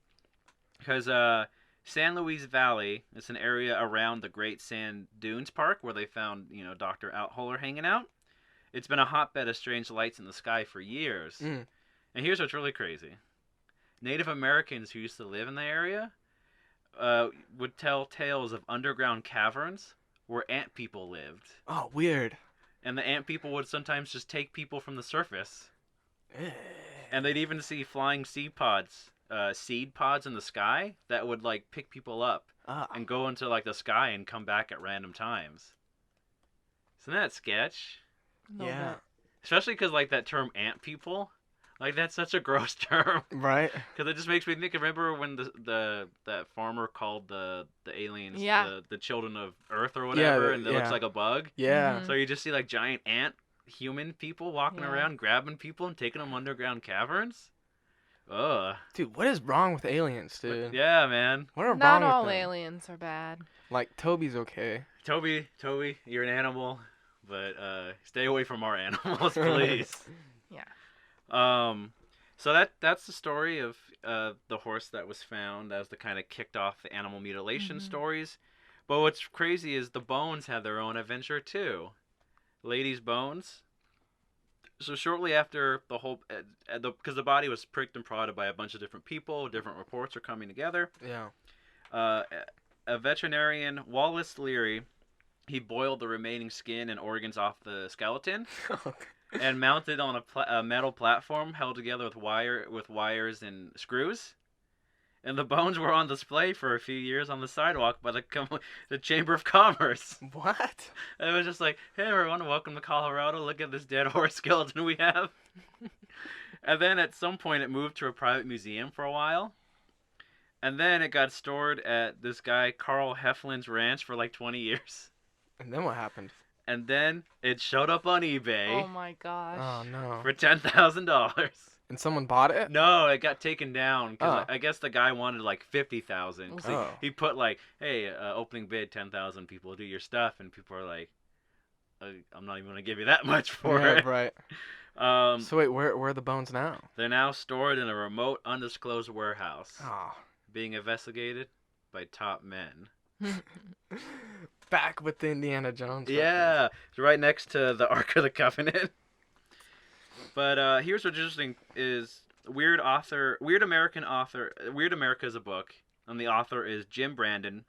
F: Because San Luis Valley is an area around the Great Sand Dunes Park where they found, you know, Dr. Outholer hanging out. It's been a hotbed of strange lights in the sky for years. And here's what's really crazy. Native Americans who used to live in the area would tell tales of underground caverns where ant people lived.
D: Oh, weird.
F: And the ant people would sometimes just take people from the surface. And they'd even see flying seed pods in the sky that would like pick people up and go into like the sky and come back at random times. Isn't that sketch?
D: Yeah.
F: Especially because like that term ant people, like that's such a gross term.
D: Right.
F: Because it just makes me think. Remember when that farmer called the aliens the children of Earth or whatever, and it looks like a bug.
D: Yeah.
F: So you just see like giant ant human people walking around grabbing people and taking them underground caverns. Ugh.
D: Dude, what is wrong with aliens, dude?
F: Yeah, man.
D: What are
G: Not
D: wrong
G: all
D: with them?
G: aliens are bad.
D: Like Toby's okay.
F: Toby, you're an animal, but stay away from our animals, please.
G: Yeah.
F: So that's the story of the horse that was found. That was the kind of kicked off the animal mutilation stories. But what's crazy is the bones had their own adventure too. Lady's bones. So shortly after the whole, because the body was pricked and prodded by a bunch of different people, different reports are coming together.
D: Yeah.
F: A veterinarian, Wallace Leary, he boiled the remaining skin and organs off the skeleton. And mounted on a metal platform held together with wires and screws. And the bones were on display for a few years on the sidewalk by the Chamber of Commerce.
D: What?
F: And it was just like, hey everyone, welcome to Colorado. Look at this dead horse skeleton we have. And then at some point it moved to a private museum for a while. And then it got stored at this guy Carl Heflin's ranch for like 20 years.
D: And then what happened?
F: And then it showed up on eBay.
G: Oh my gosh.
D: Oh no.
F: For $10,000.
D: And someone bought it?
F: No, it got taken down because
D: Oh.
F: I guess the guy wanted like 50,000.
D: Oh.
F: He put like, hey, opening bid 10,000 people do your stuff, and people are like, I'm not even gonna give you that much for
D: Yeah,
F: it.
D: right. So wait, where are the bones now?
F: They're now stored in a remote, undisclosed warehouse,
D: Oh.
F: being investigated by top men.
D: Back with the Indiana Jones.
F: Yeah, it's right next to the Ark of the Covenant. But here's what's interesting is Weird America is a book, and the author is Jim Brandon.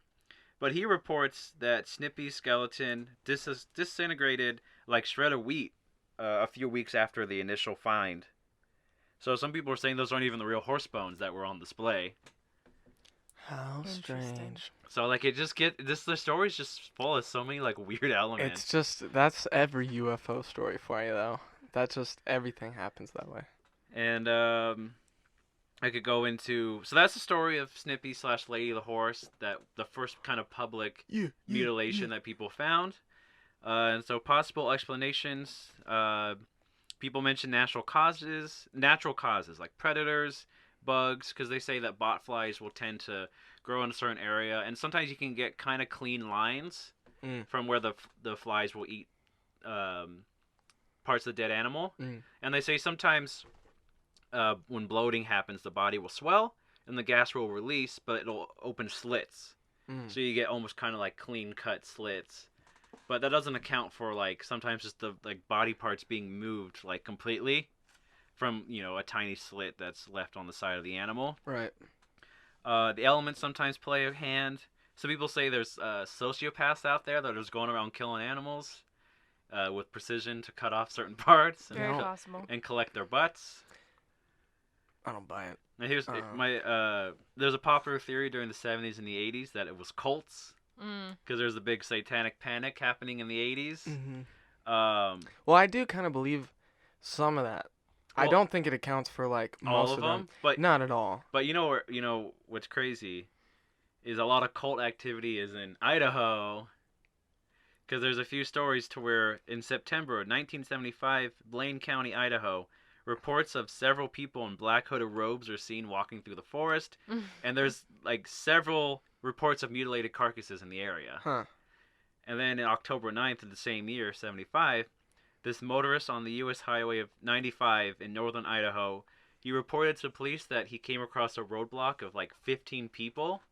F: But he reports that Snippy's skeleton disintegrated like shred of wheat a few weeks after the initial find. So some people are saying those aren't even the real horse bones that were on display.
D: How strange.
F: So like the story's just full of so many like weird elements.
D: It's just that's every UFO story for you though. That's just everything happens that way.
F: And I could go into so that's the story of Snippy / Lady the Horse, that the first kind of public mutilation that people found. And so possible explanations. People mention natural causes like predators, bugs, because they say that botflies will tend to grow in a certain area, and sometimes you can get kind of clean lines from where the flies will eat parts of the dead animal. And they say sometimes when bloating happens, the body will swell and the gas will release, but it'll open slits. So you get almost kind of like clean cut slits. But that doesn't account for like sometimes just the like body parts being moved like completely from, you know, a tiny slit that's left on the side of the animal.
D: Right.
F: The elements sometimes play a hand. Some people say there's sociopaths out there that are just going around killing animals with precision to cut off certain parts
G: Very possible.
F: and collect their butts.
D: I don't buy it.
F: Now here's there's a popular theory during the 70s and the 80s that it was cults. Because there's a big satanic panic happening in the 80s.
D: Well, I do kind of believe some of that. Well, I don't think it accounts for like most of them,
F: but
D: not at all.
F: But you know what's crazy is a lot of cult activity is in Idaho. Because there's a few stories to where in September 1975, Blaine County, Idaho, reports of several people in black hooded robes are seen walking through the forest, and there's like several reports of mutilated carcasses in the area. And then in October 9th of the same year, 75, this motorist on the U.S. Highway of 95 in northern Idaho, he reported to police that he came across a roadblock of like 15 people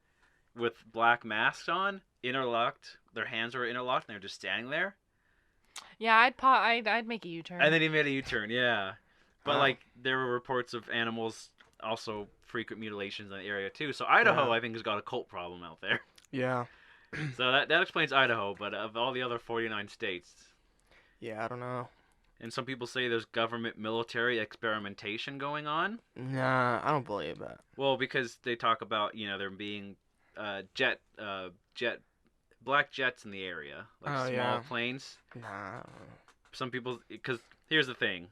F: with black masks on, interlocked. Their hands were interlocked, and they're just standing there.
G: Yeah, I'd make a U-turn.
F: And then he made a U-turn, yeah. But like there were reports of animals also frequent mutilations in the area too. So Idaho, I think, has got a cult problem out there.
D: Yeah.
F: So that explains Idaho, but of all the other 49 states.
D: Yeah, I don't know.
F: And some people say there's government military experimentation going on.
D: Nah, I don't believe that.
F: Well, because they talk about, you know, there being black jets in the area, like small planes.
D: Nah.
F: Some people, because here's the thing.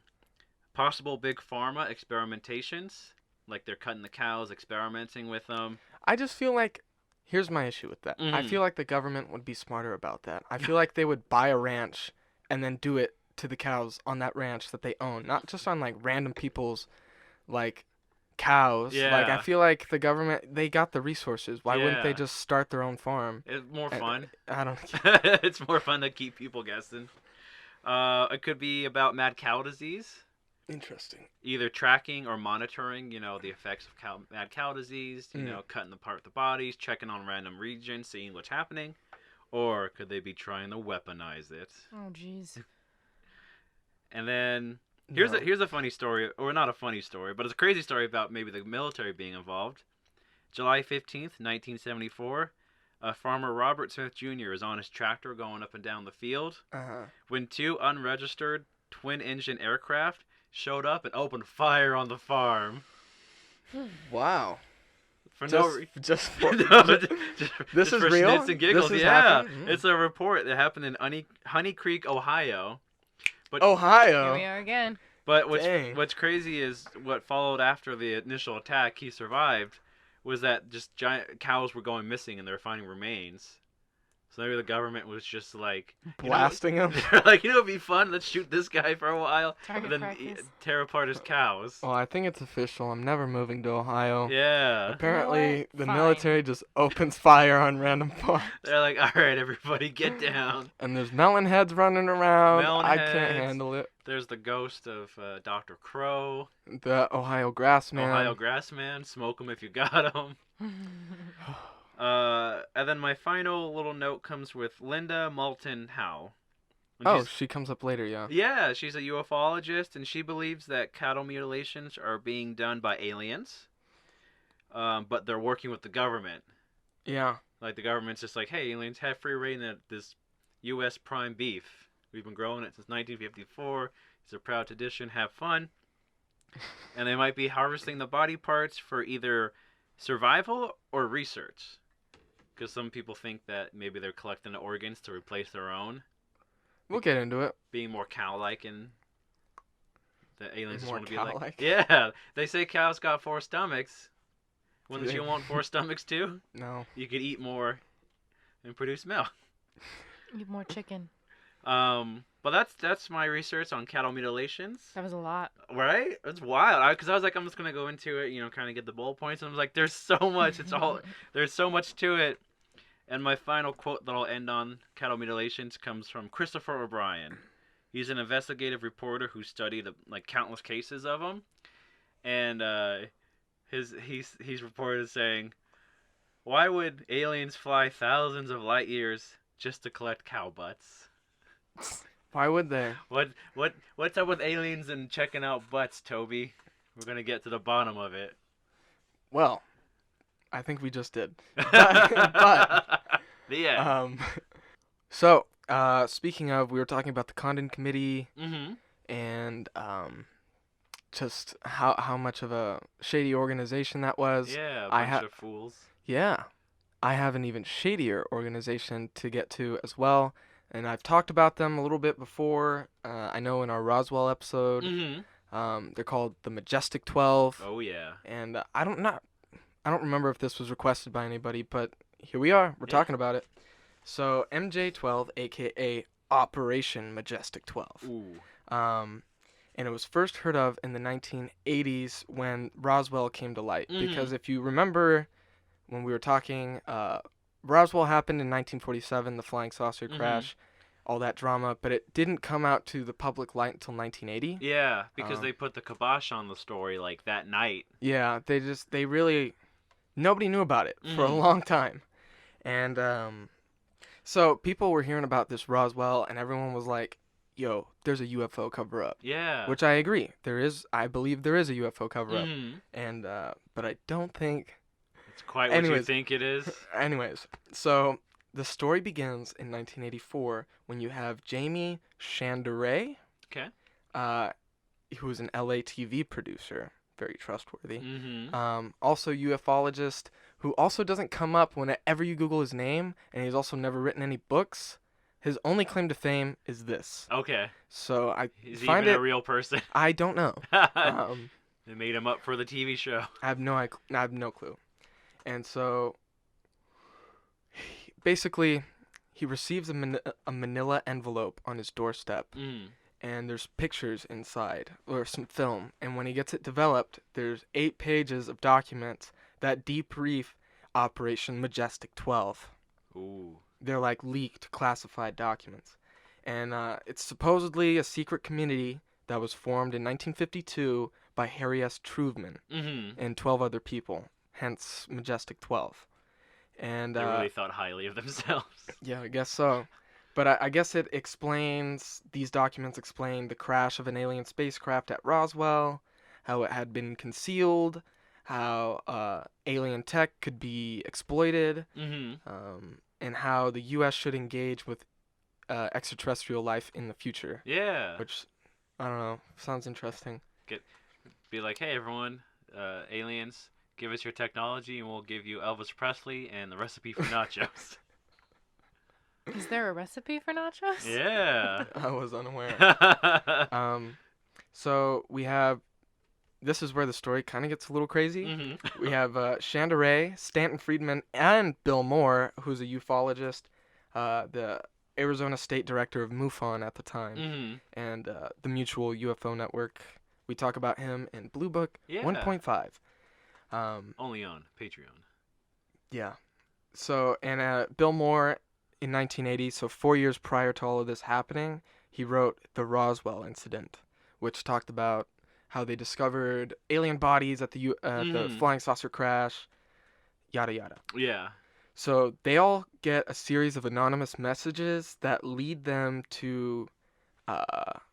F: Possible big pharma experimentations, like they're cutting the cows, experimenting with them.
D: I just feel like, here's my issue with that. I feel like the government would be smarter about that. I feel like they would buy a ranch and then do it to the cows on that ranch that they own, not just on like random people's like cows.
F: Yeah.
D: Like I feel like the government, they got the resources. Why wouldn't they just start their own farm?
F: It's more fun.
D: I don't.
F: It's more fun to keep people guessing. It could be about mad cow disease.
D: Interesting.
F: Either tracking or monitoring, you know, the effects of mad cow disease, you know, cutting apart the bodies, checking on random regions, seeing what's happening. Or could they be trying to weaponize it?
G: Oh, jeez.
F: And then here's a funny story, or not a funny story, but it's a crazy story about maybe the military being involved. July 15th, 1974, farmer Robert Smith Jr. is on his tractor going up and down the field when two unregistered twin-engine aircraft showed up and opened fire on the farm.
D: Wow.
F: For
D: just for
F: this
D: is
F: for
D: real.
F: Snits and giggles.
D: This is
F: yeah,
D: happening?
F: It's a report that happened in Honey Creek, Ohio. But
D: Ohio.
G: Here we are again.
F: But what's crazy is what followed after the initial attack. He survived. Was that just giant cows were going missing and they were finding remains. So maybe the government was just like
D: Blasting him.
F: They're like, it'd be fun. Let's shoot this guy for a while,
G: Target
F: and then
G: practice.
F: tear apart his cows.
D: Well, I think it's official. I'm never moving to Ohio.
F: Yeah.
D: Apparently, the
G: Fine.
D: military just opens fire on random farms.
F: They're like, all right, everybody, get down.
D: And there's melon heads running around.
F: Melon
D: I
F: heads.
D: can't handle it.
F: There's the ghost of Dr. Crow,
D: The Ohio Grassman.
F: Ohio Grassman. Smoke him if you got him. And then my final little note comes with Linda Moulton Howe. And
D: Oh,
F: she's-
D: she comes up later, yeah.
F: yeah, she's a ufologist, and she believes that cattle mutilations are being done by aliens, but they're working with the government.
D: Yeah.
F: Like, the government's just like, hey, aliens have free reign of this U.S. prime beef. We've been growing it since 1954. It's a proud tradition. Have fun. And they might be harvesting the body parts for either survival or research. Because some people think that maybe they're collecting the organs to replace their own.
D: We'll get into it.
F: Being more cow-like, and the aliens just
D: More
F: want to be like...
D: cow-like?
F: Yeah, they say cows got 4 stomachs. Wouldn't
D: Do
F: you
D: they?
F: want 4 stomachs too?
D: No.
F: You could eat more and produce milk.
G: Eat more chicken.
F: But that's my research on cattle mutilations.
G: That was a lot.
F: Right? It's wild. Because I was like, I'm just gonna go into it, kind of get the bullet points. And I was like, there's so much. There's so much to it. And my final quote that I'll end on cattle mutilations comes from Christopher O'Brien. He's an investigative reporter who studied countless cases of them, and he's reported saying, "Why would aliens fly thousands of light years just to collect cow butts?
D: Why would they?
F: What's up with aliens and checking out butts, Toby? We're gonna get to the bottom of it."
D: Well, I think we just did. But
F: the end.
D: So, speaking of, we were talking about the Condon Committee
F: Mm-hmm.
D: and just how much of a shady organization that was.
F: Yeah, a
D: I
F: bunch of fools.
D: Yeah. I have an even shadier organization to get to as well, and I've talked about them a little bit before. I know in our Roswell episode,
F: Mm-hmm.
D: they're called the Majestic 12.
F: Oh yeah.
D: And I don't remember if this was requested by anybody, but here we are. We're talking about it. So MJ12, aka Operation Majestic 12.
F: Ooh.
D: And it was first heard of in the 1980s when Roswell came to light. Because if you remember when we were talking, Roswell happened in 1947, the flying saucer crash, all that drama, but it didn't come out to the public light until 1980.
F: Yeah, because they put the kibosh on the story that night.
D: Yeah, they really, nobody knew about it for a long time. And so people were hearing about this Roswell, and everyone was like, yo, there's a UFO cover-up.
F: Yeah.
D: Which I agree. I believe there is a UFO cover-up.
F: Mhm.
D: And, but I don't think...
F: It's quite what you think it is.
D: Anyways, so the story begins in 1984 when you have Jamie Chandaray.
F: Okay.
D: Who was an LA TV producer. Very trustworthy.
F: Mm-hmm.
D: Also ufologist who also doesn't come up whenever you Google his name, and he's also never written any books. His only claim to fame is this.
F: Okay.
D: So I
F: Is
D: find
F: he even
D: it.
F: a real person?
D: I don't know.
F: They made him up for the TV show.
D: I have no clue. And so, basically, he receives a manila envelope on his doorstep, and there's pictures inside, or some film, and when he gets it developed, there's 8 pages of documents that debrief Operation Majestic 12.
F: Ooh.
D: They're leaked, classified documents. And it's supposedly a secret community that was formed in 1952 by Harry S. Truman and 12 other people, hence Majestic 12. And
F: They really thought highly of themselves.
D: yeah, I guess so. But I guess these documents explain the crash of an alien spacecraft at Roswell, how it had been concealed, how alien tech could be exploited, and how the U.S. should engage with extraterrestrial life in the future.
F: Yeah.
D: Which, I don't know, sounds interesting.
F: Be like, hey, everyone, aliens, give us your technology and we'll give you Elvis Presley and the recipe for nachos.
G: Is there a recipe for nachos?
F: Yeah.
D: I was unaware. So we have, this is where the story kind of gets a little crazy. We have Chandaray, Stanton Friedman, and Bill Moore, who's a ufologist. the Arizona State Director of MUFON at the time, and the Mutual UFO Network. We talk about him in Blue Book 1.5.
F: Only on Patreon.
D: Yeah. So, and Bill Moore in 1980, so 4 years prior to all of this happening, he wrote The Roswell Incident, which talked about how they discovered alien bodies at the flying saucer crash, yada yada.
F: Yeah.
D: So they all get a series of anonymous messages that lead them to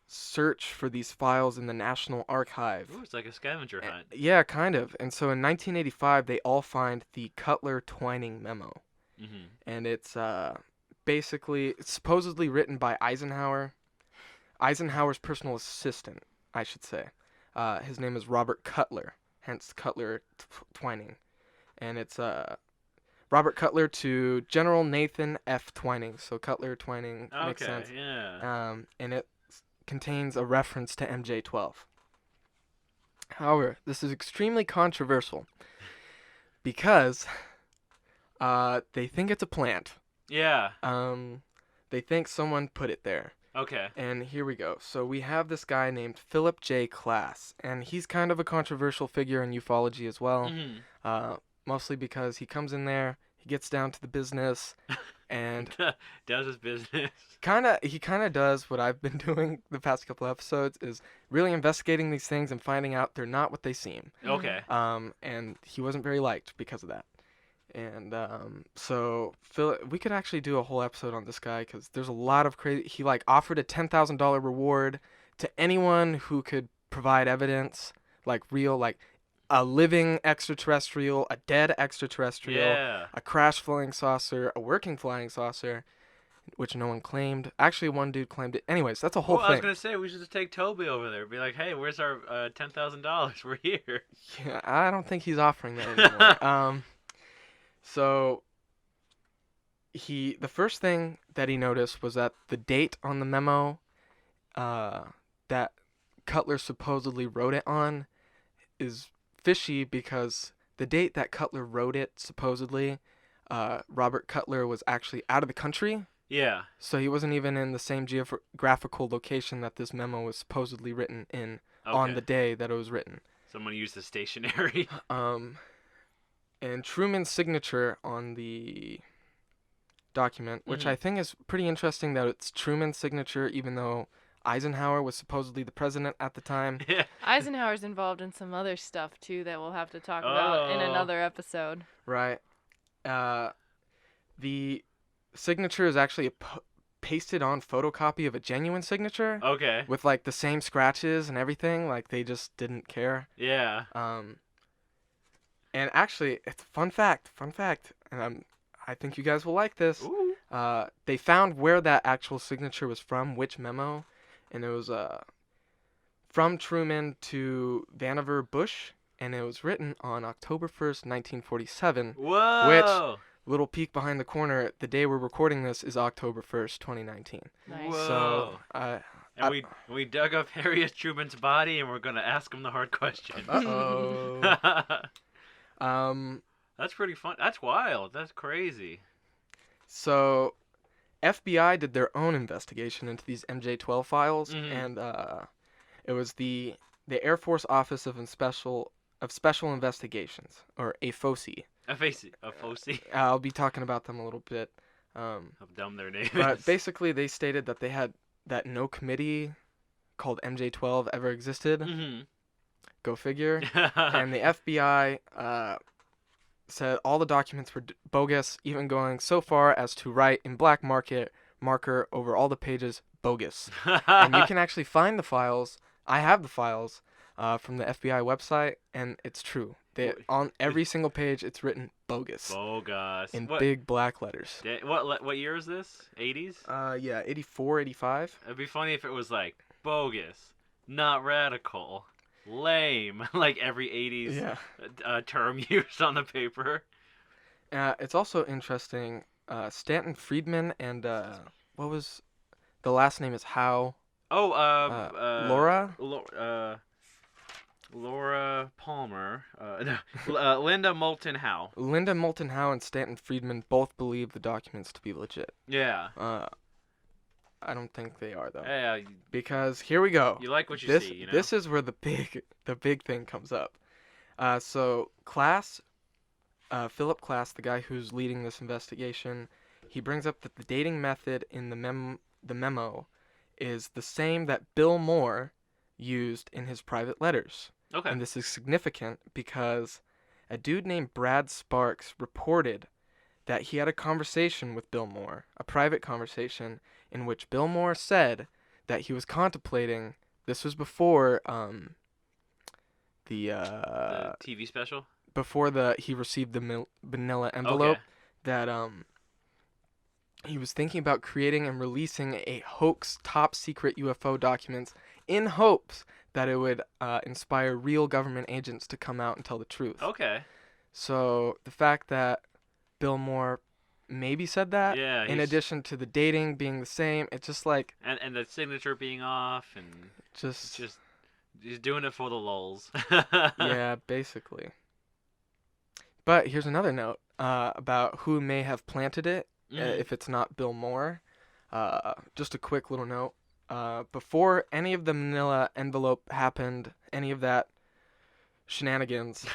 D: search for these files in the National Archive.
F: Ooh, it's like a scavenger hunt.
D: Yeah, kind of. And so in 1985, they all find the Cutler-Twining memo. And it's basically, it's supposedly written by Eisenhower's personal assistant, I should say. His name is Robert Cutler, hence Cutler-Twining. And it's Robert Cutler to General Nathan F. Twining. So Cutler-Twining makes sense.
F: Yeah.
D: And it contains a reference to MJ-12. However, this is extremely controversial because they think it's a plant.
F: Yeah.
D: They think someone put it there.
F: Okay.
D: And here we go. So we have this guy named Philip J. Klass, and he's kind of a controversial figure in ufology as well. Mostly because he comes in there, he gets down to the business, and
F: does his business.
D: He kind of does what I've been doing the past couple episodes, is really investigating these things and finding out they're not what they seem.
F: Okay.
D: And he wasn't very liked because of that. And so we could actually do a whole episode on this guy because there's a lot of crazy. He offered a $10,000 reward to anyone who could provide evidence, a living extraterrestrial, a dead extraterrestrial, a crash flying saucer, a working flying saucer, which no one claimed. Actually, one dude claimed it. Anyways, that's a whole thing.
F: I was going to say, we should just take Toby over there. Be like, hey, where's our $10,000? We're here.
D: Yeah, I don't think he's offering that anymore. So the first thing that he noticed was that the date on the memo that Cutler supposedly wrote it on is fishy because the date that Cutler wrote it, supposedly, Robert Cutler was actually out of the country.
F: Yeah.
D: So he wasn't even in the same geographical location that this memo was supposedly written in on the day that it was written.
F: Someone used the stationery.
D: And Truman's signature on the document, which I think is pretty interesting that it's Truman's signature, even though Eisenhower was supposedly the president at the time.
F: Yeah.
G: Eisenhower's involved in some other stuff, too, that we'll have to talk about in another episode.
D: Right. The signature is actually a pasted on photocopy of a genuine signature.
F: Okay.
D: With, the same scratches and everything. They just didn't care.
F: Yeah.
D: And actually, it's fun fact, and I think you guys will like this.
F: Ooh.
D: They found where that actual signature was from, which memo, and it was from Truman to Vannevar Bush, and it was written on October 1st, 1947.
F: Whoa!
D: Which, little peek behind the corner, the day we're recording this is October 1st, 2019.
G: Nice.
F: Whoa!
D: So,
F: and we dug up Harriet Truman's body, and we're going to ask him the hard question.
D: Uh-oh.
F: That's pretty fun. That's wild. That's crazy.
D: So, FBI did their own investigation into these MJ-12 files, and it was the Air Force Office of Special Investigations, or AFOSI.
F: AFOSI.
D: I'll be talking about them a little bit.
F: How dumb their name
D: But
F: is.
D: basically, they stated that no committee called MJ-12 ever existed. Go figure. And the FBI said all the documents were bogus, even going so far as to write in black marker over all the pages, bogus. And you can actually find the files. I have the files from the FBI website, and it's true. On every single page, it's written bogus.
F: Bogus.
D: In big black letters.
F: What year is this? 80s?
D: Yeah, 84, 85.
F: It'd be funny if it was bogus, not radical, lame, like every 80s term used on the paper.
D: It's also interesting. Stanton Friedman and what was the last name is Howe.
F: Oh,
D: Laura.
F: Laura Palmer. Linda Moulton Howe.
D: Linda Moulton Howe and Stanton Friedman both believe the documents to be legit.
F: Yeah.
D: I don't think they are though.
F: Yeah.
D: Because here we go.
F: You like what you see, you know.
D: This is where the big thing comes up. So Philip Klass, the guy who's leading this investigation, he brings up that the dating method in the memo is the same that Bill Moore used in his private letters.
F: Okay.
D: And this is significant because a dude named Brad Sparks reported that he had a conversation with Bill Moore, a private conversation, in which Bill Moore said that he was contemplating, this was before the
F: TV special?
D: Before he received the manila envelope, that he was thinking about creating and releasing a hoax top secret UFO documents in hopes that it would inspire real government agents to come out and tell the truth.
F: Okay.
D: So the fact that Bill Moore maybe said that, in addition to the dating being the same, it's just like...
F: And the signature being off, and
D: just
F: he's doing it for the lulz.
D: Yeah, basically. But here's another note about who may have planted it, if it's not Bill Moore. Just a quick little note. Before any of the manila envelope happened, any of that shenanigans,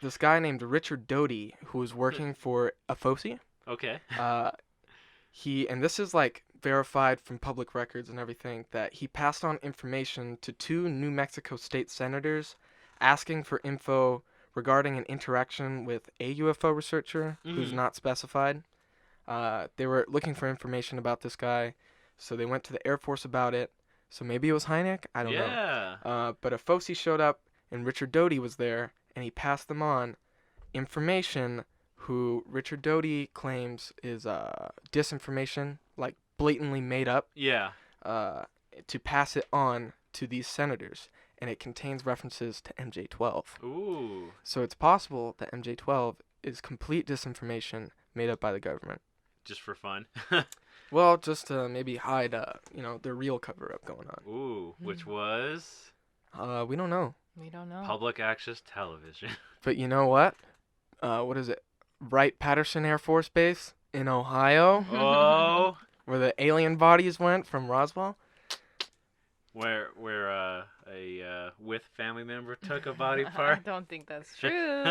D: this guy named Richard Doty, who was working for a FOSI.
F: Okay.
D: And this is like verified from public records and everything, that he passed on information to 2 New Mexico state senators asking for info regarding an interaction with a UFO researcher who's not specified. They were looking for information about this guy, so they went to the Air Force about it. So maybe it was Hynek? I don't know. But a FOSI showed up, and Richard Doty was there, and he passed them on information who Richard Doty claims is disinformation, like blatantly made up.
F: Yeah.
D: To pass it on to these senators. And it contains references to MJ-12.
F: Ooh.
D: So it's possible that MJ-12 is complete disinformation made up by the government.
F: Just for fun.
D: Well, just to maybe hide, the real cover-up going on.
F: Ooh, which was?
D: We don't know.
G: We don't know.
F: Public access television.
D: But you know what? What is it? Wright-Patterson Air Force Base in Ohio?
F: Oh.
D: Where the alien bodies went from Roswell?
F: Where a with family member took a body part.
G: I don't think that's true.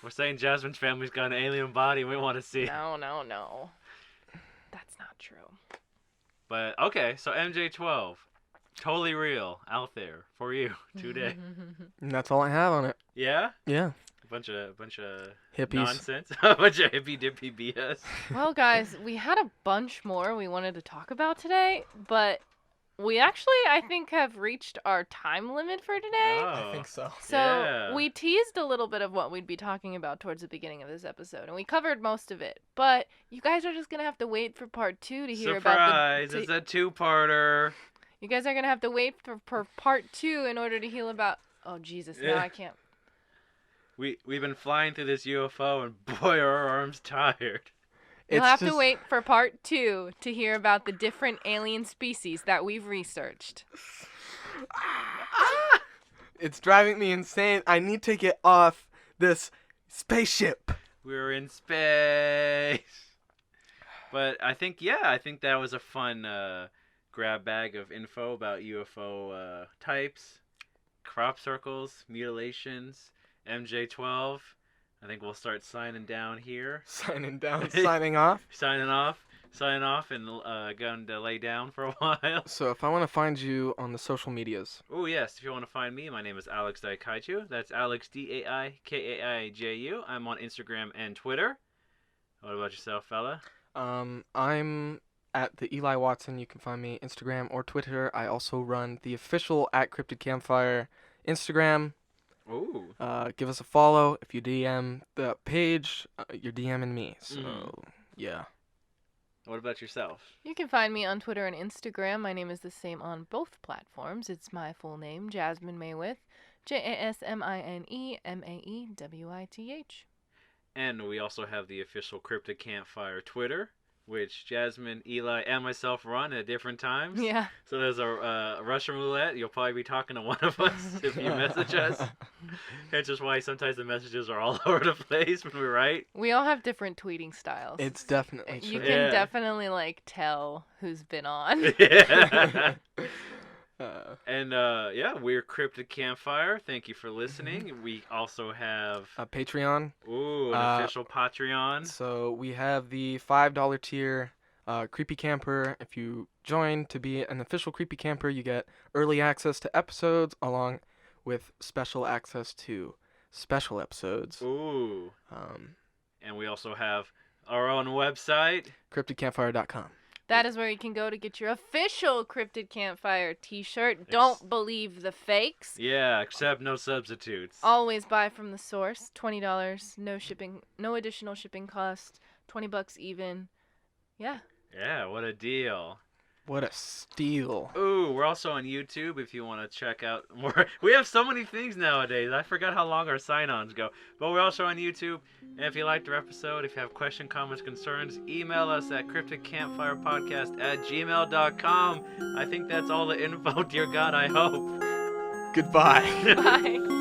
F: We're saying Jasmine's family's got an alien body and we want to see it.
G: No. That's not true.
F: But okay, so MJ-12, totally real out there for you today.
D: And that's all I have on it.
F: Yeah?
D: Yeah.
F: A bunch of
D: hippies.
F: Nonsense. A bunch of hippie dippy BS.
G: Well, guys, we had a bunch more we wanted to talk about today, but we actually, I think, have reached our time limit for today.
F: Oh.
D: I think so.
G: So we teased a little bit of what we'd be talking about towards the beginning of this episode, and we covered most of it. But you guys are just going to have to wait for part 2 to hear
F: Surprise!
G: about the...
F: It's a 2-parter.
G: You guys are going to have to wait for part 2 in order to hear about... Oh, Jesus, now I can't...
F: We've been flying through this UFO, and boy, are our arms tired.
G: You'll have to wait for part 2 to hear about the different alien species that we've researched.
D: It's driving me insane. I need to get off this spaceship.
F: We're in space. But I think that was a fun grab bag of info about UFO types, crop circles, mutilations, MJ-12. I think we'll start signing down here.
D: Signing down, signing off?
F: Signing off, and going to lay down for a while.
D: So if I want to find you on the social medias.
F: Oh, yes. If you want to find me, my name is Alex Daikaiju. That's Alex Daikaiju. I'm on Instagram and Twitter. What about yourself, fella?
D: I'm at the Eli Watson. You can find me Instagram or Twitter. I also run the official @Cryptid Campfire Instagram.
F: Ooh.
D: Give us a follow. If you DM the page, you're DMing me. So, yeah.
F: What about yourself?
G: You can find me on Twitter and Instagram. My name is the same on both platforms. It's my full name, Jasmine Maywith. JASMINEMAEWITH.
F: And we also have the official Cryptid Campfire Twitter. which Jasmine, Eli, and myself run at different times.
G: Yeah.
F: So there's a Russian roulette. You'll probably be talking to one of us if you message us. That's just why sometimes the messages are all over the place when we write.
G: We all have different tweeting styles.
D: It's definitely true.
G: You can definitely like tell who's been on.
F: Yeah. And we're Cryptid Campfire. Thank you for listening. We also have
D: a Patreon.
F: Ooh, an official Patreon.
D: So we have the $5 tier, Creepy Camper. If you join to be an official Creepy Camper, you get early access to episodes along with special access to special episodes.
F: Ooh. And we also have our own website,
D: cryptidcampfire.com.
G: That is where you can go to get your official Cryptid Campfire t-shirt. Don't believe the fakes.
F: Yeah, accept no substitutes.
G: Always buy from the source. $20, no shipping, no additional shipping cost. $20 even. Yeah.
F: Yeah, what a deal.
D: What a steal.
F: Ooh, we're also on YouTube if you want to check out more. We have so many things nowadays. I forgot how long our sign-ons go. But we're also on YouTube. And if you liked our episode, if you have questions, comments, concerns, email us at cryptidcampfirepodcast@gmail.com. I think that's all the info, dear God, I hope.
D: Goodbye.
G: Bye.